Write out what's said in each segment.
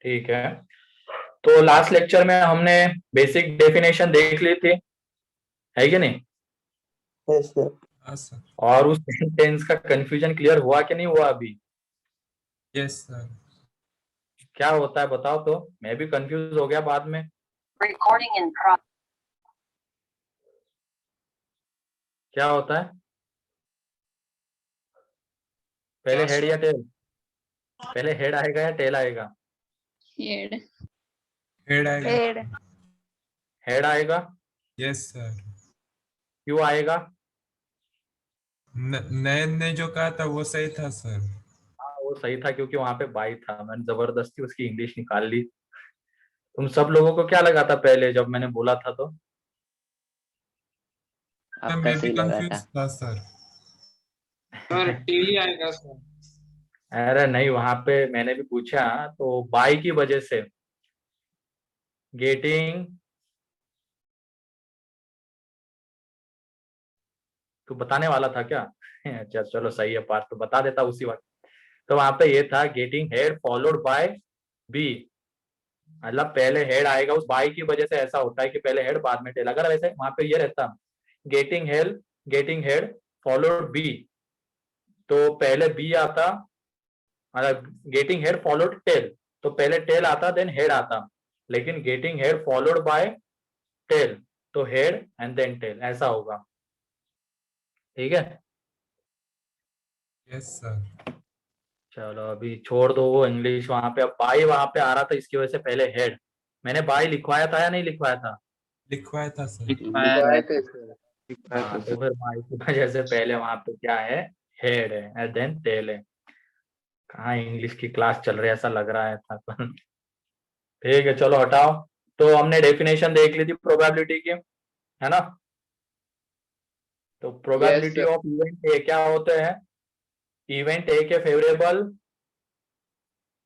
ठीक है, तो लास्ट लेक्चर में हमने बेसिक डेफिनेशन देख ली थी, है कि नहीं? Yes sir. हाँ सर। और उस टेंस का कंफ्यूजन क्लियर हुआ कि नहीं हुआ अभी? Yes sir. क्या होता है बताओ तो, मैं भी कंफ्यूज हो गया बाद में। Recording in progress. क्या होता है? पहले क्या हेड सर? या टेल? पहले हेड आएगा या टेल आएगा? हेड। हेड आएगा। हेड। हेड आएगा। Yes sir. क्यों आएगा? नयन ने जो कहा था वो सही था सर। हाँ वो सही था, क्योंकि वहां पे बाई था, मैंने जबरदस्ती उसकी इंग्लिश निकाल ली। तुम सब लोगों को क्या लगा था पहले जब मैंने बोला था तो? मैं आपका भी सही लगा कंफ्यूज था। था सर। सर टेली आएगा सर। अरे नहीं, वहां पे मैंने भी पूछा तो बाई की वजह से, गेटिंग, तू बताने वाला था क्या? अच्छा चलो सही है, पार्ट तो बता देता उसी वक्त। तो वहां पे ये था getting head followed by B, मतलब पहले हेड आएगा, उस बाई की वजह से ऐसा होता है कि पहले हेड बाद में टेल। अगर वैसे वहां पे ये रहता गेटिंग हेड फॉलोड बी, तो पहले बी आता, मतलब गेटिंग हेड फॉलोड टेल, तो पहले टेल आता देन हेड आता, लेकिन getting head followed by tail, तो हेड एंड देन टेल, ऐसा होगा। ठीक है, यस सर। चलो अभी छोड़ दो वो इंग्लिश। वहां पे अब बाई वहां पे आ रहा था, इसकी वजह से पहले हेड। मैंने बाई लिखवाया था या नहीं लिखवाया था? लिखवाया था सर। लिखवाया थे सर। हाँ, तो फिर बाई की वजह से पहले वहां पे क्या है, हेड है एंड देन टेल है। कहाँ इंग्लिश की क्लास चल रही है ऐसा लग रहा है था। ठीक है चलो हटाओ। तो हमने डेफिनेशन देख ली थी प्रोबेबिलिटी की, है ना? तो probability sir. Of event A क्या होते हैं? इवेंट ए के favourable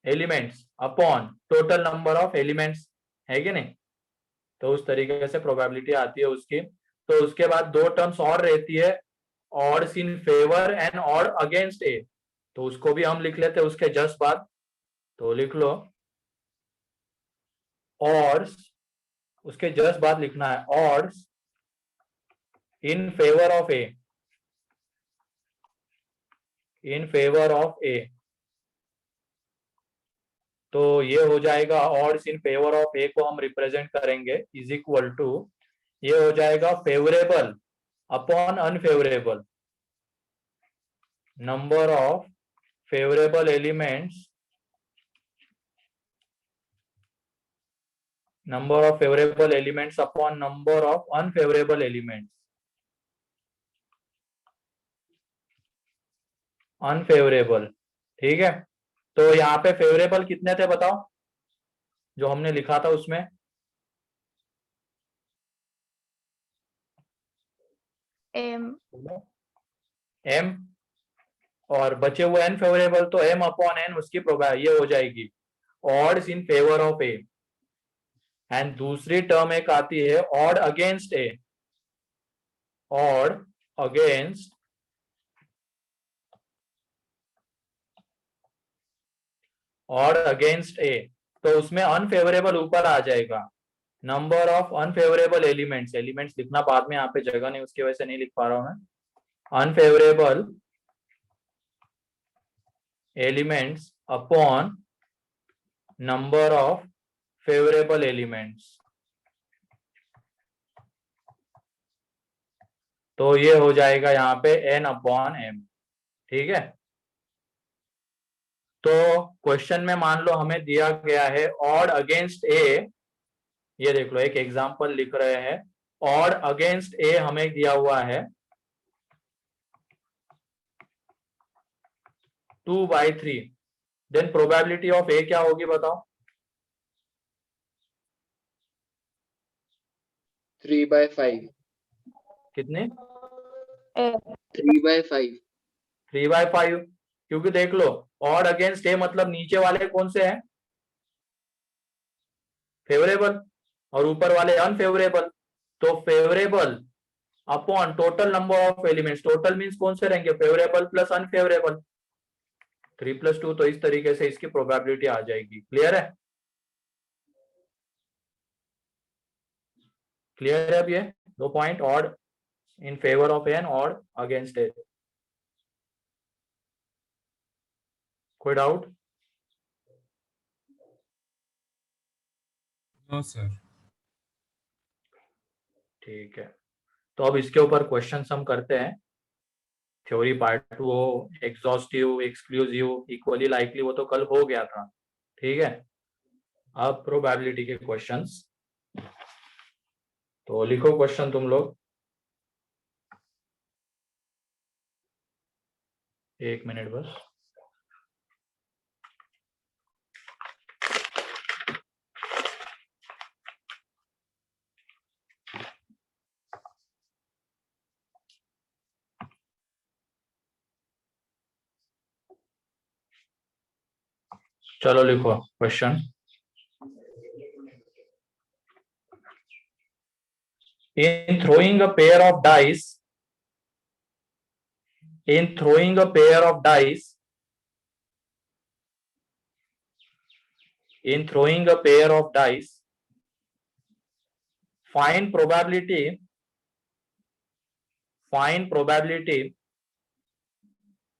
elements upon total number of elements, है कि नहीं? तो उस तरीके से प्रोबेबिलिटी आती है उसकी। तो उसके बाद दो टर्म्स और रहती है, odds in favour and odd against A, तो उसको भी हम लिख लेते हैं उसके जस्ट बाद। तो लिख लो ऑड्स, उसके जस्ट बाद लिखना है odds in favour of A, in favour of A. तो ये हो जाएगा odds in favour of A को हम रिप्रेजेंट करेंगे इज इक्वल टू, ये हो जाएगा favourable upon unfavourable, number of favourable elements, number of favorable elements upon number of unfavorable elements, unfavorable। ठीक है, तो यहाँ पे फेवरेबल कितने थे बताओ, जो हमने लिखा था उसमें? एम। m, और बचे हुए अनफेवरेबल तो m अपॉन n, उसकी ये हो जाएगी odds in favour of A. And दूसरी टर्म एक आती है odd against A, odd against, odd against A, तो उसमें अनफेवरेबल ऊपर आ जाएगा। Number of unfavourable elements, elements लिखना बाद में, यहाँ पे जगह नहीं उसकी वजह से नहीं लिख पा रहा हूं मैं। Unfavourable elements upon number of favourable elements, तो ये हो जाएगा यहाँ पे n अपॉन m। ठीक है, तो क्वेश्चन में मान लो हमें दिया गया है ऑड अगेंस्ट ए, ये देख लो एक एग्जांपल लिख रहे हैं, ऑड अगेंस्ट ए हमें दिया हुआ है 2/3, देन प्रोबेबिलिटी ऑफ ए क्या होगी बताओ? 3/5। कितने? 3/5। 3/5, क्योंकि देख लो ऑड अगेंस्ट ए मतलब नीचे वाले कौन से हैं? फेवरेबल, और ऊपर वाले अनफेवरेबल। तो favourable upon total number of elements, total means कौन से रहेंगे? फेवरेबल प्लस अनफेवरेबल, 3 + 2, तो इस तरीके से इसकी प्रोबेबिलिटी आ जाएगी। क्लियर है? क्लियर है अब ये 2 point, odd in favour of N, odd against A, कोई डाउट? No sir. ठीक है, तो अब इसके ऊपर क्वेश्चन हम करते हैं। थ्योरी पार्ट 2 हो, एग्जॉस्टिव, एक्सक्लूसिव, इक्वली लाइकली, वो तो कल हो गया था। ठीक है, अब प्रोबेबिलिटी के क्वेश्चंस। तो लिखो क्वेश्चन तुम लोग, 1 मिनट बस। चलो लिखो question. In throwing a pair of dice, in throwing a pair of dice, in throwing a pair of dice, find probability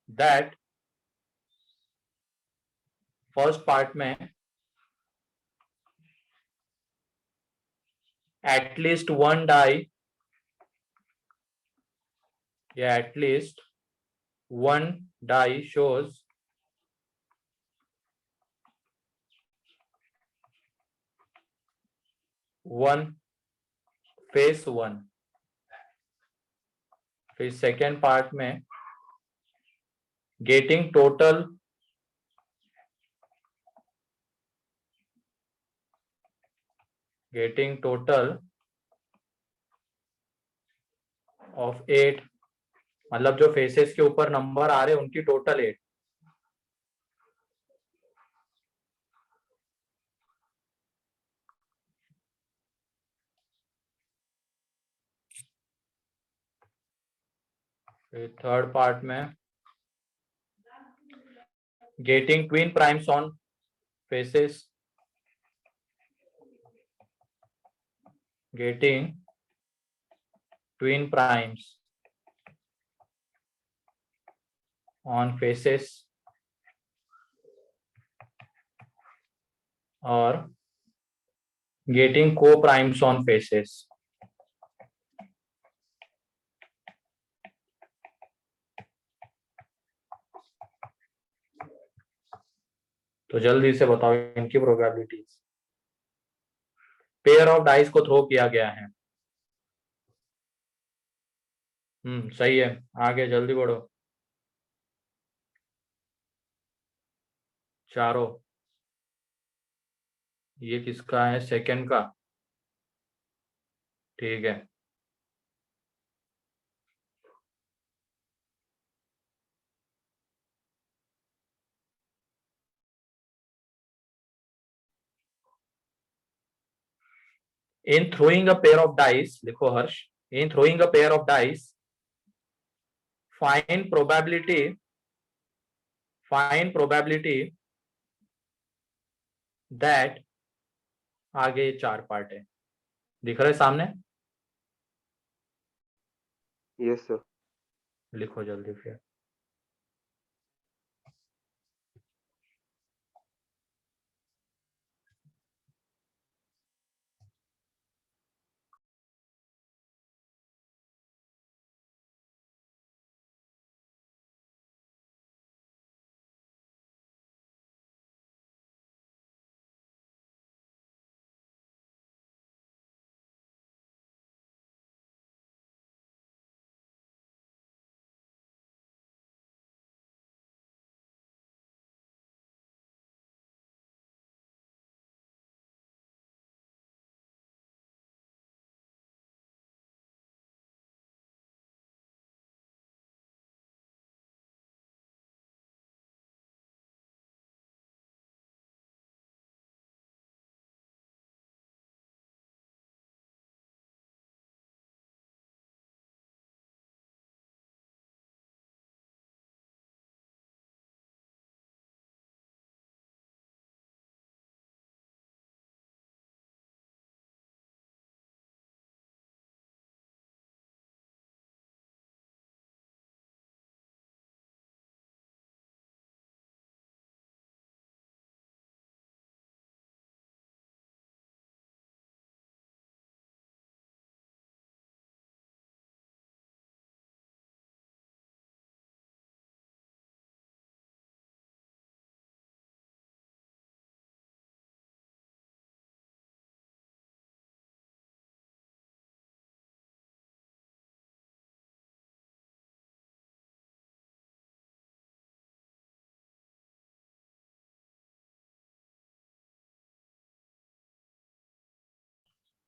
that first part में एटलीस्ट वन डाई या at least one die shows one face one. फिर second part में getting total of 8, मतलब जो faces के ऊपर number आ रहे हैं उनकी टोटल 8। फिर थर्ड पार्ट में getting twin primes on faces, getting twin primes on faces or getting co-primes on faces। तो जल्दी से बताओ इनकी प्रोबेबिलिटीज। पेयर ऑफ डाइस को थ्रो किया गया है। सही है, आगे जल्दी बढ़ो। चारों, ये किसका है? सेकंड का। ठीक है, in throwing a pair of dice, लिखो Harsh, in throwing a pair of dice find probability that, आगे 4 पार्ट है, दिख रहा है सामने? Yes sir. लिखो जल्दी फिर।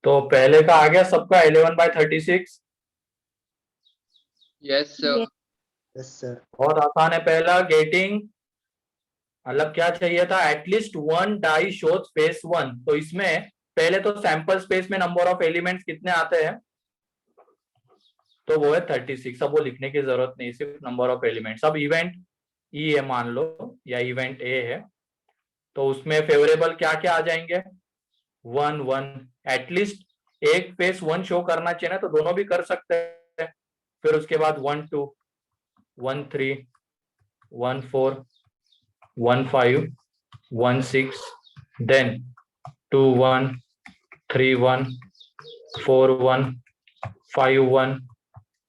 तो पहले का आ गया सबका 11/36। Yes, sir. Yes. Yes, sir. बहुत आसान है पहला। गेटिंग मतलब क्या चाहिए था, at least one die show space one. तो इसमें पहले तो सैंपल स्पेस में नंबर ऑफ एलिमेंट्स कितने आते हैं, तो वो है 36। अब वो लिखने की जरूरत नहीं, सिर्फ नंबर ऑफ एलिमेंट्स। अब इवेंट ई है मान लो, या इवेंट ए है, तो उसमें फेवरेबल क्या क्या आ जाएंगे, 1 1। एटलीस्ट एक फेस 1 शो करना चाहिए ना, तो दोनों भी कर सकते हैं। फिर उसके बाद 1 2 1 3 1 4 1 5 1 6, देन 2 1 3 1 4 1 5 1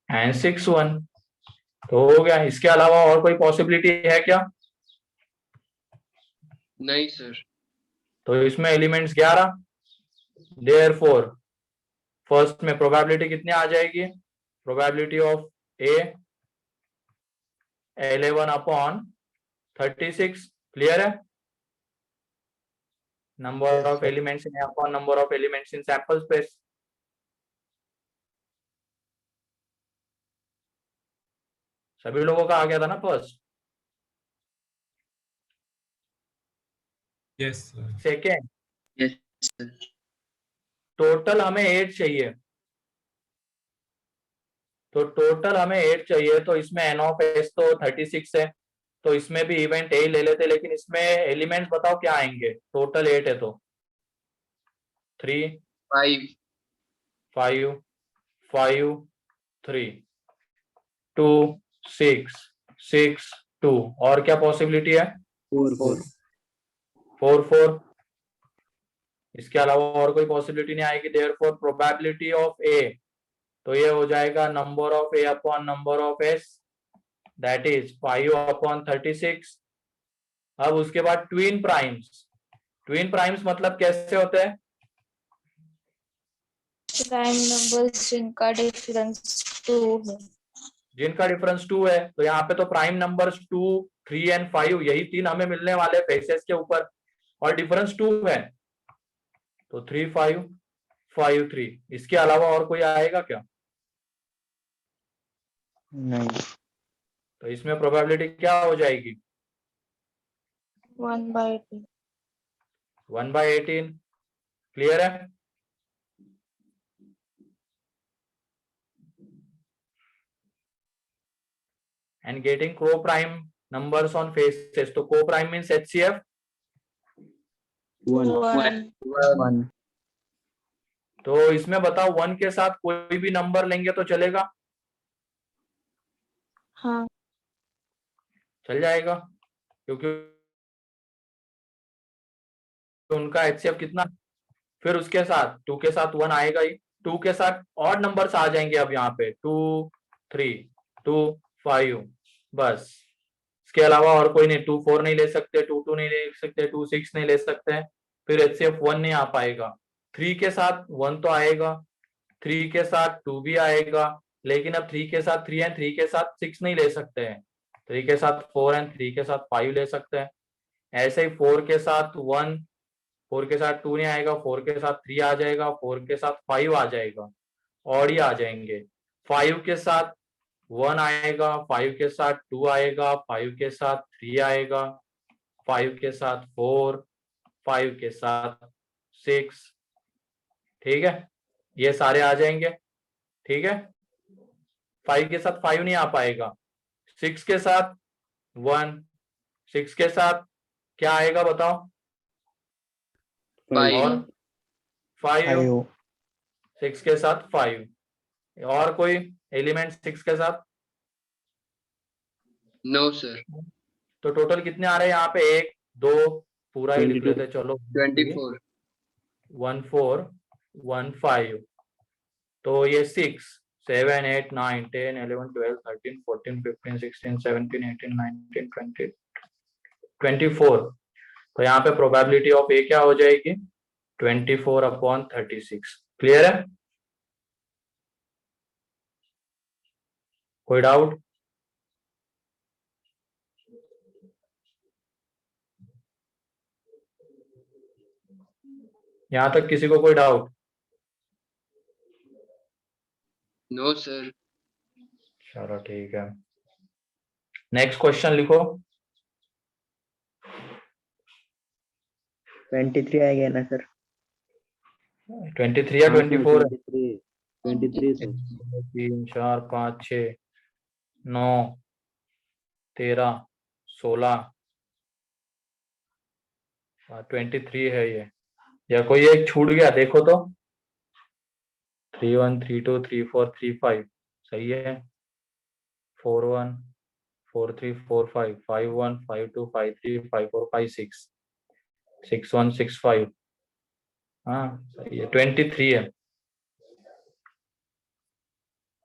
एंड 6 1। तो हो गया। इसके अलावा और कोई पॉसिबिलिटी है क्या? नहीं sir. तो इसमें एलिमेंट्स 11। देयरफॉर फर्स्ट में प्रोबेबिलिटी कितनी आ जाएगी, प्रोबेबिलिटी ऑफ ए 11/36। क्लियर है? Number Yes, of sir. Elements in upon number of elements in sample space. सभी लोगों का आ गया था ना first? Yes, sir. Second, Yes, sir. Total हमें 8 चाहिए। तो टोटल हमें 8 चाहिए, तो इसमें एन ऑफ एस तो 36 है, तो इसमें भी इवेंट ए ले लेते, लेकिन इसमें एलिमेंट्स बताओ क्या आएंगे। टोटल 8 है तो 3 5. 5 5 3 2 6 6 2। और क्या पॉसिबिलिटी है? 4 4 4। इसके अलावा और कोई पॉसिबिलिटी नहीं आएगी। देयरफॉर प्रोबेबिलिटी ऑफ ए, तो ये हो जाएगा number of A upon number of S, that is 5/36। अब उसके बाद ट्विन प्राइम्स। ट्विन प्राइम्स मतलब कैसे होते हैं? प्राइम नंबर्स जिनका डिफरेंस 2 है। जिनका डिफरेंस 2 है, तो यहाँ पे तो प्राइम नंबर्स 2 3 एंड 5, यही तीन हमें मिलने वाले फेसेस के ऊपर, और डिफरेंस 2 है, तो 3 5 5 3। इसके अलावा और कोई आएगा क्या? नहीं। तो इसमें प्रोबेबिलिटी क्या हो जाएगी? 1/2। 1/18। क्लियर है? एंड गेटिंग को प्राइम नंबर्स ऑन फेसेस, तो को प्राइम मींस एचसीएफ 1 1 तो इसमें बताओ 1 के साथ कोई भी नंबर लेंगे तो चलेगा? हाँ। चल जाएगा, क्योंकि उनका एचसीएफ कितना। फिर उसके साथ 2 के साथ 1 आएगा ही, 2 के साथ और नंबर्स आ जाएंगे। अब यहाँ पे 2 3 2 5, बस। इसके अलावा और कोई नहीं। 2 4 नहीं ले सकते, 2 2 नहीं ले सकते, 2 6 नहीं ले सकते। फिर एचसीएफ 1 नहीं आ पाएगा। 3 के साथ 1 तो आएगा, 3 के साथ 2 भी आएगा, लेकिन अब 3 के साथ 3 एंड 3 के साथ 6 नहीं ले सकते हैं। 3 के साथ 4 एंड 3 के साथ 5 ले सकते हैं। ऐसे ही 4 के साथ 1, 4 के साथ 2 नहीं आएगा, 4 के साथ 3 आ जाएगा, 4 के साथ 5 आ जाएगा, और ही आ जाएंगे। 5 के साथ 1 आएगा, 5 के साथ 2 आएगा, 5 के साथ 3 आएगा, 5 के साथ 4, 5 के साथ 6। ठीक है, ये सारे आ जाएंगे। ठीक है, 5 के साथ 5 नहीं आ पाएगा। 6 के साथ 1, 6 के साथ क्या आएगा बताओ? 5. और 5, 5 6 के साथ 5। और कोई एलिमेंट 6 के साथ? No sir. तो टोटल कितने आ रहे हैं यहाँ पे? 1 2, पूरा ही लिख 22। लेते, चलो 24. 1 4 1 5। तो ये 6 7 8 9 10 11 12 13 14 15 16 17 18 19 20 24। तो यहाँ पे प्रोबेबिलिटी ऑफ ए क्या हो जाएगी? 24/36। क्लियर है? कोई डाउट? यहाँ तक किसी को कोई डाउट? No, sir. चलो ठीक है, नेक्स्ट क्वेश्चन लिखो। 23 आ गया ना सर? 23 या 24 है? 23 सर। 3 4 5 6 9 13 16 23 है ये, या कोई एक छूट गया देखो तो। 3 1 3 2 3 4 3 5 सही है। 4 1 4 3 4 5 5 1 5 2 5 3 5 4 5 6 6 1 6 5, हाँ सही है, 23 है।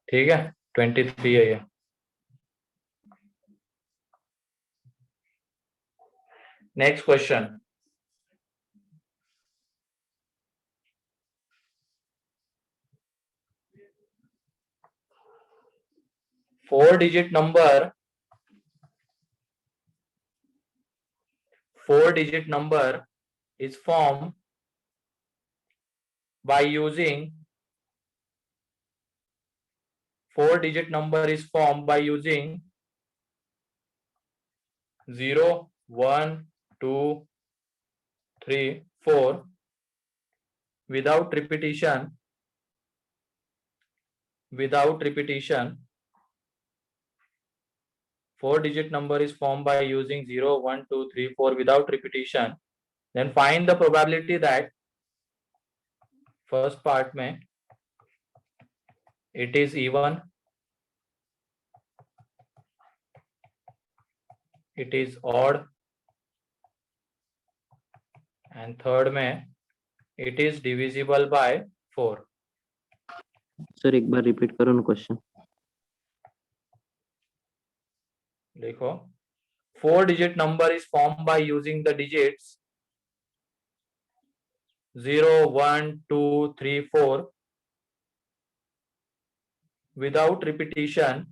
ठीक है, 23 है ये। Next question, four digit number is formed by using 0 1 2 3 4 without repetition. Four-digit number is formed by using 0 1 2 3 4 without repetition. Then find the probability that, first part में it is even, it is odd, and third में it is divisible by 4. Sir एक बार repeat करो ना question. देखो, four-digit number is formed by using the digits 0 1 2 3 4 without repetition,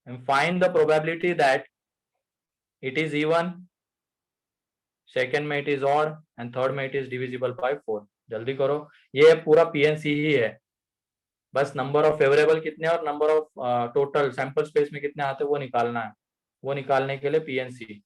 and find the probability that it is even, second में it is odd, and third में it is divisible by 4। जल्दी करो, ये पूरा पीएनसी ही है, बस नंबर ऑफ फेवरेबल कितने और number of total sample space में कितने आते हैं वो निकालना है। वो निकालने के लिए पीएनसी।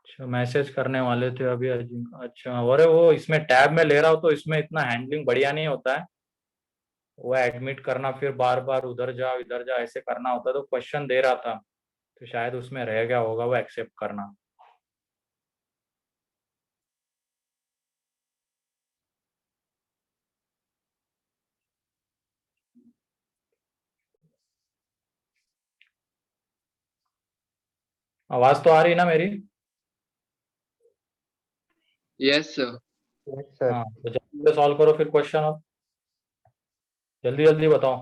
अच्छा, मैसेज करने वाले थे अभी अच्छा, अरे वो इसमें टैब में ले रहा हूँ तो इसमें इतना हैंडलिंग बढ़िया नहीं होता है, वो एडमिट करना फिर बार बार उधर जाओ इधर जाओ ऐसे करना होता है। तो क्वेश्चन दे रहा था तो शायद उसमें रह गया होगा, वो एक्सेप्ट करना। आवाज तो आ रही है ना मेरी? Yes, sir. Yes sir. हाँ, तो जल्दी से सॉल्व करो फिर क्वेश्चन, और जल्दी जल्दी बताओ।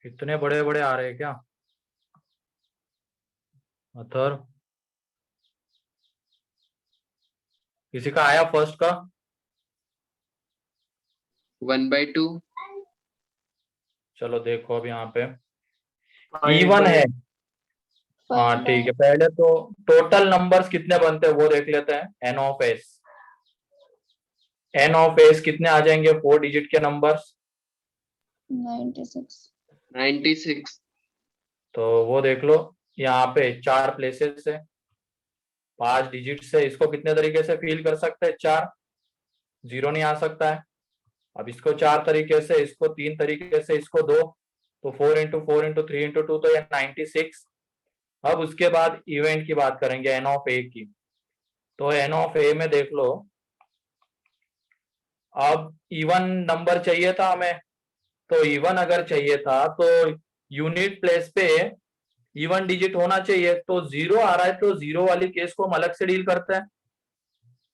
इतने बड़े बड़े आ रहे हैं क्या अथर? किसी का आया फर्स्ट का? 1/2. चलो देखो अब यहाँ पे इवन है। हाँ ठीक है, पहले तो टोटल नंबर्स कितने बनते हैं वो देख लेते हैं। एन ऑफ एस कितने आ जाएंगे 4 डिजिट के नंबर्स? 96. 96. तो वो देख लो, यहाँ पे 4 प्लेसेस है, 5 डिजिट से। इसको कितने तरीके से फिल कर सकते हैं? 4, 0 नहीं आ सकता है। अब इसको 4 तरीके से, इसको 3 तरीके से, इसको 2, तो 4 इंटू 4 इंटू 3 इंटू 2, तो ये 96। अब उसके बाद इवेंट की बात करेंगे, एन ऑफ ए की। तो एन ऑफ ए में देख लो, अब इवन नंबर चाहिए था हमें, तो इवन अगर चाहिए था तो यूनिट प्लेस पे इवन डिजिट होना चाहिए। तो 0 आ रहा है तो 0 वाली केस को हम अलग से डील करते हैं।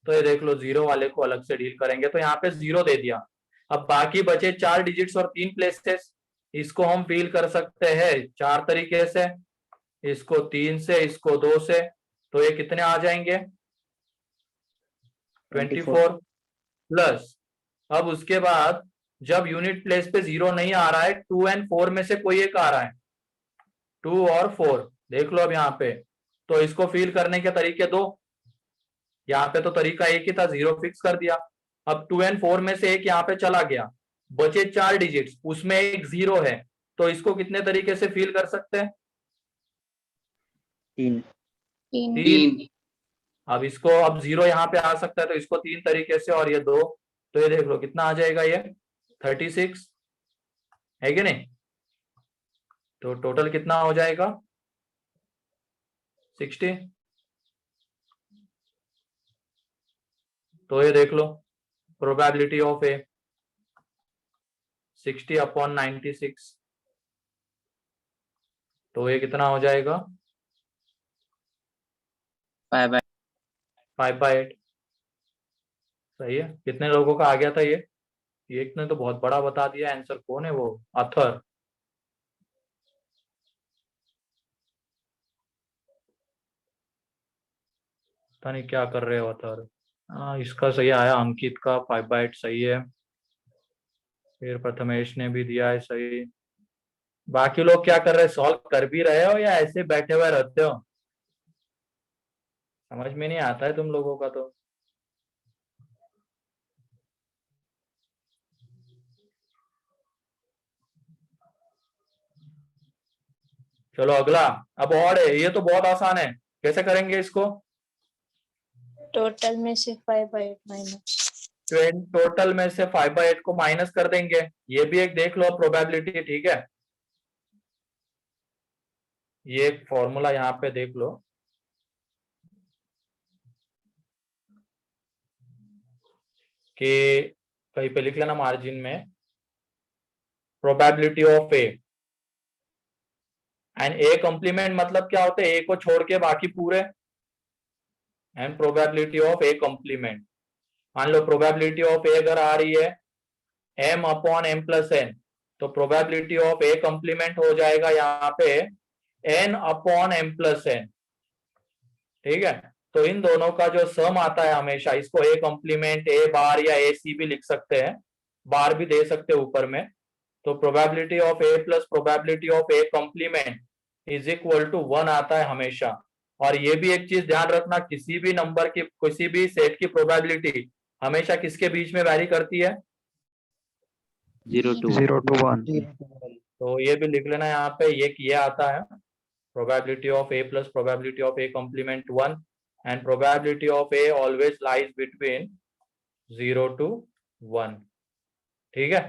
तो ये देख लो 0 वाले को अलग से डील करेंगे, तो यहाँ पे 0 दे दिया। अब बाकी बचे 4 डिजिट्स और 3 प्लेसेस, इसको हम फिल कर सकते हैं 4 तरीके से, इसको 3 से, इसको 2 से। तो ये कितने आ जाएंगे? 24 प्लस। अब उसके बाद जब यूनिट प्लेस पे 0 नहीं आ रहा है, 2 एंड 4 में से कोई एक आ रहा है, 2 और 4 देख लो अब यहाँ पे। तो इसको फिल करने के तरीके 2, यहाँ पे तो तरीका एक ही था, 0 फिक्स कर दिया। अब 2 एंड 4 में से एक यहाँ पे चला गया, बचे 4 डिजिट्स, उसमें एक 0 है, तो इसको कितने तरीके से फिल कर सकते हैं? 3. 3. अब इसको, अब 0 यहाँ पे आ सकता है, तो इसको 3 तरीके से, और ये 2, तो ये देख लो कितना आ जाएगा, ये 36 है कि नहीं? तो टोटल कितना हो जाएगा? 60। तो ये देख लो प्रोबेबिलिटी ऑफ ए 60/96, तो ये कितना हो जाएगा? 5/8। सही है। कितने लोगों का आ गया था ये? एक ने तो बहुत बड़ा बता दिया आंसर। कौन है वो? अथर। पता नहीं क्या कर रहे हो अथर। इसका सही आया, अंकित का 5/8 सही है, फिर प्रथमेश ने भी दिया है सही। बाकी लोग क्या कर रहे हैं? सॉल्व कर भी रहे हो या ऐसे बैठे हुए रहते हो? समझ में नहीं आता है तुम लोगों का तो। चलो अगला, अब और है, ये तो बहुत आसान है। कैसे करेंगे इसको? टोटल में से 5/8 माइनस। टोटल में से 5/8 को माइनस कर देंगे। ये भी एक देख लो प्रोबेबिलिटी, ठीक है? ये एक फॉर्मूला यहाँ पे देख लो, कि कहीं पे लिख लेना मार्जिन में, probability of A and A complement मतलब क्या होता है? ए को छोड़ के बाकी पूरे, and probability of A complement. मान लो प्रोबेबिलिटी ऑफ ए अगर आ रही है m/m+n, तो प्रोबेबिलिटी ऑफ ए कॉम्प्लीमेंट हो जाएगा यहाँ पे n/m+n, ठीक है? तो इन दोनों का जो सम आता है हमेशा, इसको ए कॉम्प्लीमेंट ए बार या ए सी भी लिख सकते हैं, बार भी दे सकते हैं ऊपर में। तो probability of A plus probability of A complement is equal to 1 आता है हमेशा। और ये भी एक चीज ध्यान रखना, किसी भी नंबर की, किसी भी सेट की प्रोबेबिलिटी हमेशा किसके बीच में वैरी करती है? 0 to 1. तो ये भी लिख लेना यहाँ पे, ये आता है probability of A plus probability of A complement 1, and probability of A always lies between 0 to 1, ठीक है?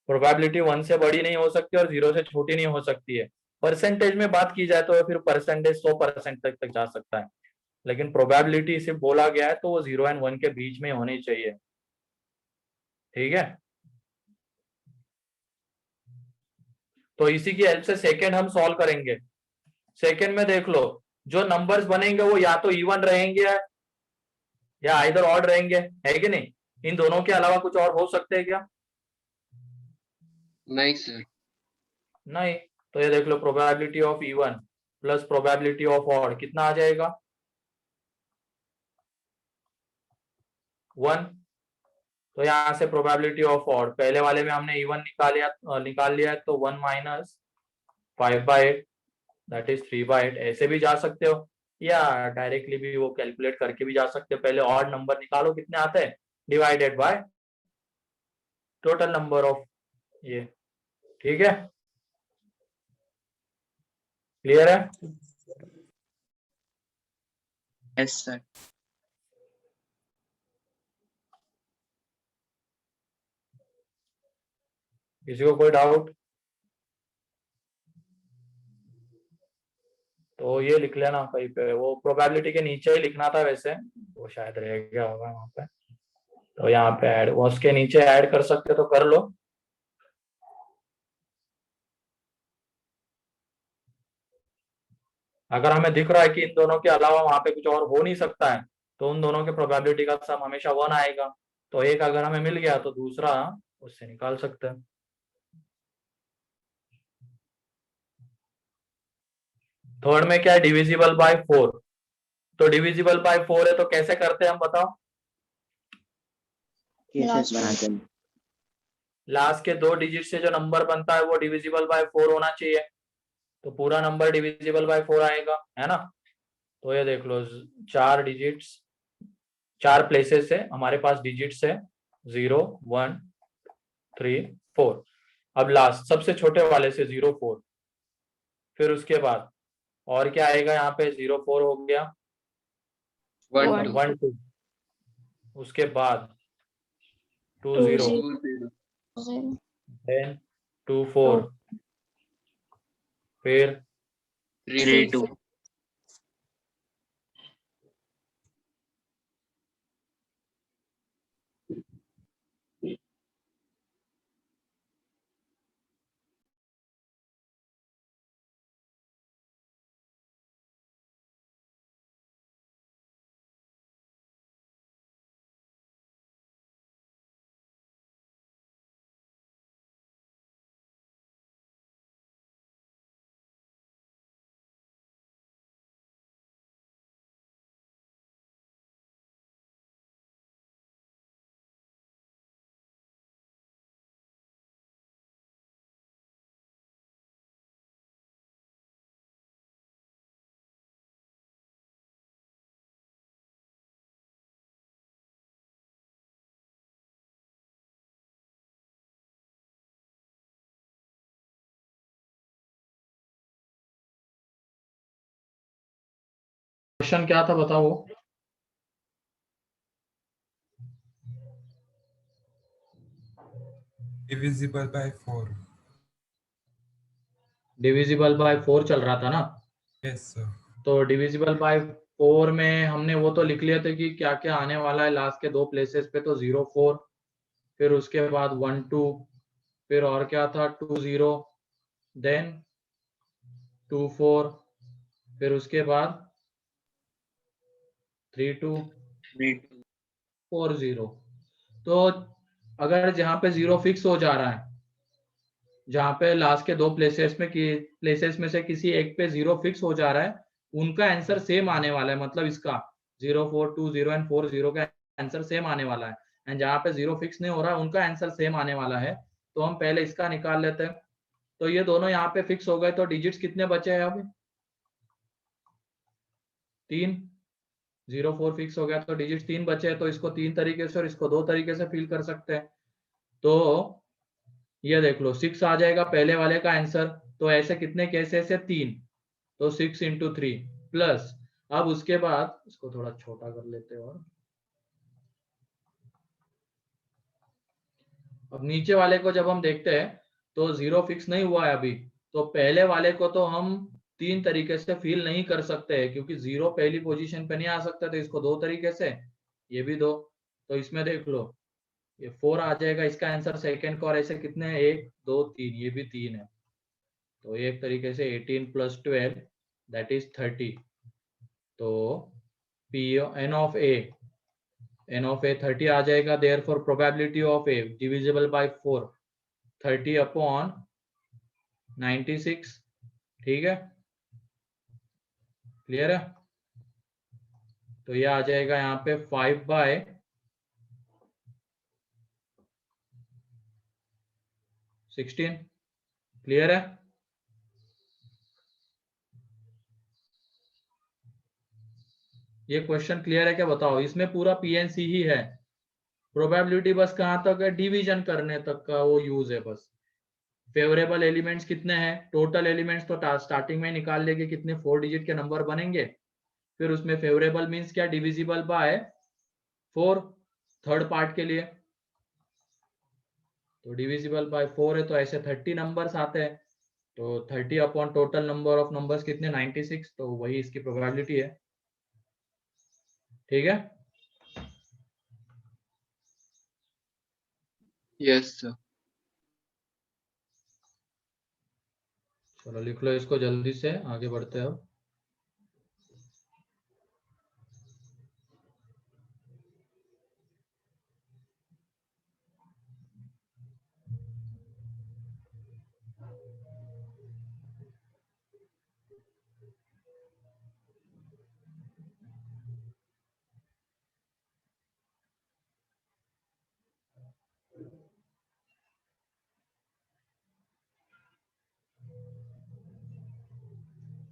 प्रोबेबिलिटी 1 से बड़ी नहीं हो सकती और 0 से छोटी नहीं हो सकती है। परसेंटेज में बात की जाए तो फिर परसेंटेज 100% तक जा सकता है, लेकिन प्रोबेबिलिटी से बोला गया है तो वो 0 और 1 के बीच में होनी चाहिए, ठीक है? तो इसी की हेल्प से सेकंड हम सॉल्व करेंगे। सेकंड में देख लो, जो नंबर्स बनेंगे वो या तो इवन रहेंगे या आइदर ऑड रहेंगे, है कि नहीं? इन दोनों के अलावा कुछ और हो सकते हैं क्या? नहीं सर। नहीं, तो ये देख लो probability of even plus probability of odd कितना आ जाएगा 1। तो यहाँ से प्रोबेबिलिटी ऑफ ऑड पहले वाले में हमने इवन निकाल लिया है तो 1 माइनस 5/8 दैट इज 3/8। ऐसे भी जा सकते हो या डायरेक्टली भी वो कैलकुलेट करके भी जा सकते हो। पहले ऑड नंबर निकालो कितने आते हैं divided by total number of ये। ठीक है, क्लियर है? Yes sir. किसी को कोई डाउट? तो ये लिख लेना कहीं पे, वो प्रोबेबिलिटी के नीचे ही लिखना था वैसे, वो शायद रह गया होगा वहां पे। तो यहाँ पे ऐड, वो उसके नीचे ऐड कर सकते तो कर लो। अगर हमें दिख रहा है कि इन दोनों के अलावा वहां पे कुछ और हो नहीं सकता है तो उन दोनों के प्रोबेबिलिटी का सम हमेशा 1 आएगा। तो एक अगर हमें मिल गया तो दूसरा उससे निकाल सकते हैं। थर्ड में क्या है डिविजिबल बाय 4। तो डिविजिबल बाय 4 है तो कैसे करते हैं हम बताओ? केसेस बनाते हैं। लास्ट के 2 डिजिट से जो नंबर बनता है वो डिविजिबल बाय 4 होना चाहिए। तो पूरा नंबर डिविजिबल बाय 4 आएगा, है ना? तो ये देख लो 4 डिजिट्स, 4 प्लेसेस है हमारे पास डिजिट्स है 0 1 3 4। अब लास्ट सबसे छोटे वाले से 0 4, फिर उसके बाद और क्या आएगा यहाँ पे 0 4 हो गया 1 1 2, उसके बाद 2 2 0, 2 0 then 2 4, फिर 3 2। क्वेश्चन क्या था बताओ? वो divisible by 4. डिविजिबल बाय 4 चल रहा था ना? Yes, sir. तो डिविजिबल बाय 4 में हमने वो तो लिख लिया था कि क्या क्या आने वाला है लास्ट के 2 प्लेसेस पे। तो 0 4, फिर उसके बाद 1 2, फिर और क्या था 2 0, देन 2 4, फिर उसके बाद 3 2 4 0। तो अगर जहाँ पे 0 फिक्स हो जा रहा है, जहाँ पे लास्ट के 2 प्लेसेस में से किसी एक पे 0 फिक्स हो जा रहा है, उनका आंसर सेम आने वाला है। मतलब इसका 0 4 2 0 एंड 4 0 का आंसर सेम आने वाला है। एंड जहाँ पे 0 फिक्स नहीं हो रहा है उनका आंसर सेम आने वाला है। तो हम पहले इसका निकाल लेते हैं। तो ये दोनों यहाँ पे फिक्स हो गए तो डिजिट्स कितने बचे हैं अभी? 3। 0 4 फिक्स हो गया तो डिजिट 3 बचे हैं। तो इसको 3 तरीके से और इसको 2 तरीके से फिल कर सकते हैं। तो ये देख लो 6 आ जाएगा पहले वाले का आंसर। तो ऐसे कितने केसेस है? 3। तो 6 इंटू 3 प्लस, अब उसके बाद इसको थोड़ा छोटा कर लेते हैं। और अब नीचे वाले को जब हम देखते हैं तो 0 फिक्स नहीं हुआ है अभी। तो पहले वाले को तो हम 3 तरीके से फिल नहीं कर सकते हैं क्योंकि 0 पहली पोजीशन पे नहीं आ सकता। तो इसको 2 तरीके से, ये भी 2। तो इसमें देख लो ये 4 आ जाएगा इसका आंसर सेकंड का। और ऐसे कितने हैं? 1 2 3, ये भी 3 है। तो एक तरीके से 18 + 12 दैट इज 30। तो n of a 30 आ जाएगा। Therefore probability of a divisible by 4 30/96, ठीक है, क्लियर है। तो ये आ जाएगा यहाँ पे 5/16, क्लियर है। ये क्वेश्चन क्लियर है क्या बताओ? इसमें पूरा पीएनसी ही है, प्रोबेबिलिटी बस कहाँ तक है, डिवीजन करने तक का वो यूज है बस। फेवरेबल एलिमेंट्स कितने हैं, टोटल एलिमेंट्स तो स्टार्टिंग में निकाल लेंगे कितने 4 डिजिट के नंबर बनेंगे, फिर उसमें फेवरेबल मींस क्या, डिविजिबल बाय 4 थर्ड पार्ट के लिए, तो डिविजिबल बाय 4 है तो ऐसे 30 नंबर्स आते हैं, तो 30 upon total number of numbers कितने 96, तो वही इसकी प्रोबेबिलिटी है, ठीक है। Yes, sir. चलो लिख लो इसको जल्दी से, आगे बढ़ते हैं अब।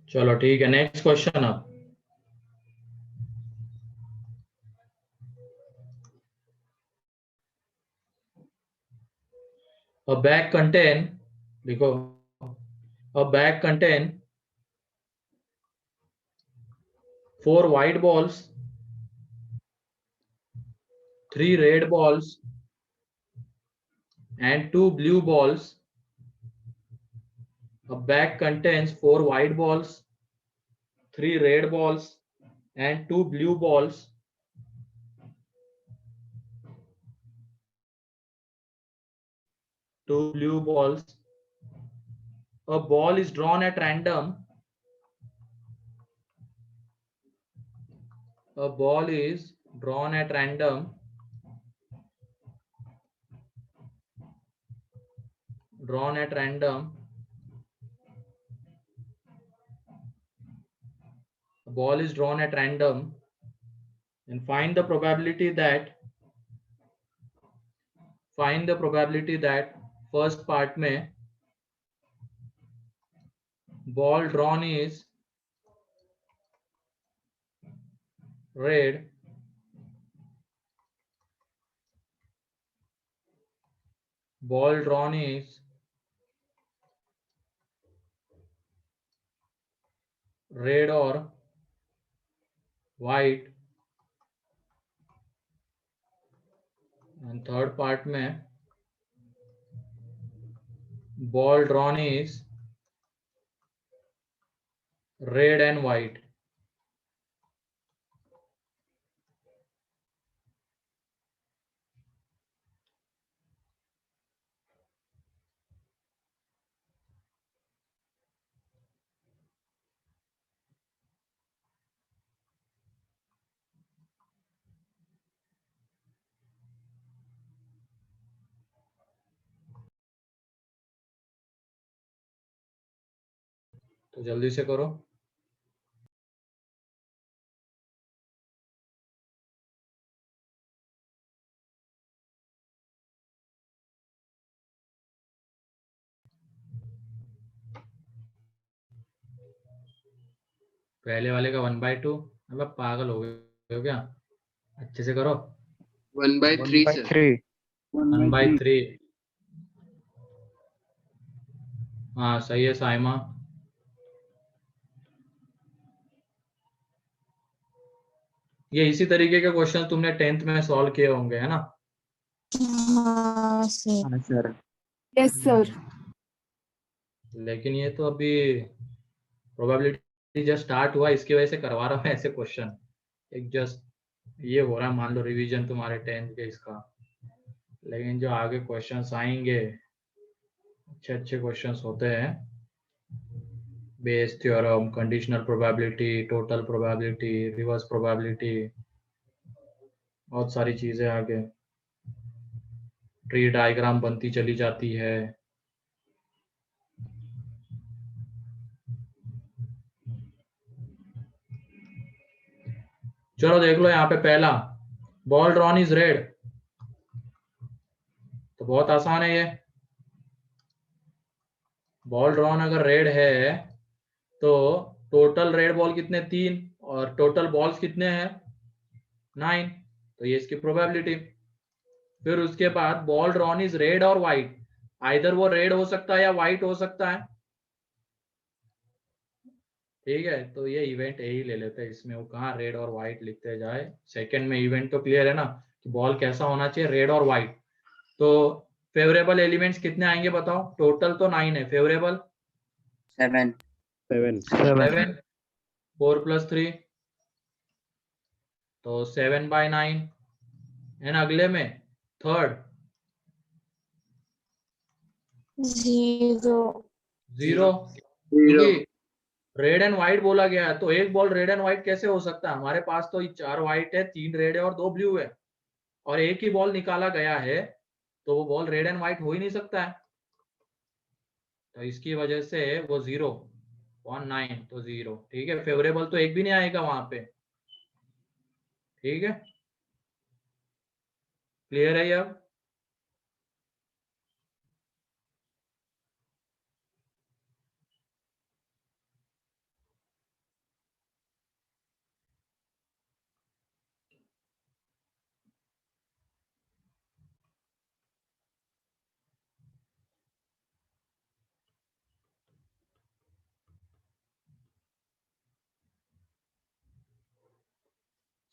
चलो ठीक है, नेक्स्ट क्वेश्चन अब। A bag contain, देखो, a bag contain 4 white balls, 3 red balls and 2 blue balls. A bag contains 4 white balls, 3 red balls and 2 blue balls. Two blue balls. A ball is drawn at random. A ball is drawn at random. Drawn at random. A ball is drawn at random. And find the probability that first part में ball drawn is red, ball drawn is red or white, and third part में ball drawn is red and white. तो जल्दी से करो। पहले वाले का 1/2, मतलब पागल हो गए हो क्या? अच्छे से करो। 1/3, sir. 1/3। हाँ सही है साइमा। ये इसी तरीके के क्वेश्चन तुमने 10th में सॉल्व किए होंगे, है ना? हाँ सर। हाँ सर। Yes sir. लेकिन ये तो अभी प्रोबेबिलिटी जस्ट स्टार्ट हुआ, इसकी वजह से करवा रहा हूँ ऐसे क्वेश्चन। एक जस्ट ये हो रहा है, मान लो रिवीजन तुम्हारे 10th के इसका, लेकिन जो आगे क्वेश्चंस आएंगे अच्छे अच्छे क्वेश्चंस होते हैं। Bayes theorem, conditional probability, total probability, reverse probability, बहुत सारी चीजें आगे। ट्री डायग्राम बनती चली जाती है। चलो देख लो यहाँ पे पहला, बॉल ड्रॉन इज रेड, तो बहुत आसान है ये। बॉल ड्रॉन अगर रेड है तो टोटल रेड बॉल कितने, 3, और टोटल बॉल्स कितने हैं, 9, तो ये इसकी प्रोबेबिलिटी। फिर उसके बाद बॉल ड्रॉन इज रेड और व्हाइट, आइदर वो रेड हो सकता है या व्हाइट हो सकता है, ठीक है। तो ये इवेंट ए ही ले लेते हैं, इसमें वो कहाँ रेड और व्हाइट लिखते जाए। सेकंड में इवेंट तो क्लियर है ना कि बॉल कैसा होना चाहिए, रेड और व्हाइट। तो फेवरेबल एलिमेंट्स कितने आएंगे बताओ, टोटल तो 9 है, फेवरेबल 7 7, 4 + 3 तो 7/9। एंड अगले में थर्ड 0. 0, क्योंकि रेड एंड व्हाइट बोला गया है, तो एक बॉल रेड एंड व्हाइट कैसे हो सकता है, हमारे पास तो 4 व्हाइट है, 3 रेड है और 2 ब्लू है, और एक ही बॉल निकाला गया है, तो वो बॉल रेड एंड व्हाइट हो ही नहीं सकता है। तो इसकी वजह से वो 0, 1, 9 तो 0, ठीक है। फेवरेबल तो एक भी नहीं आएगा वहां पे, ठीक है। क्लियर है ये अब?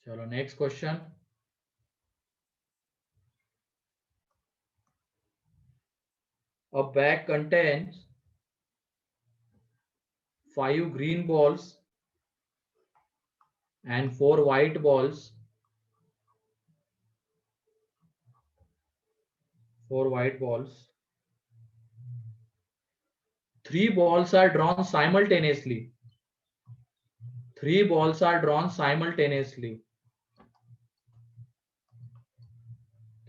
चलो next question. A bag contains 5 green balls and 4 white balls. 4 white balls. 3 balls are drawn simultaneously. 3 balls are drawn simultaneously.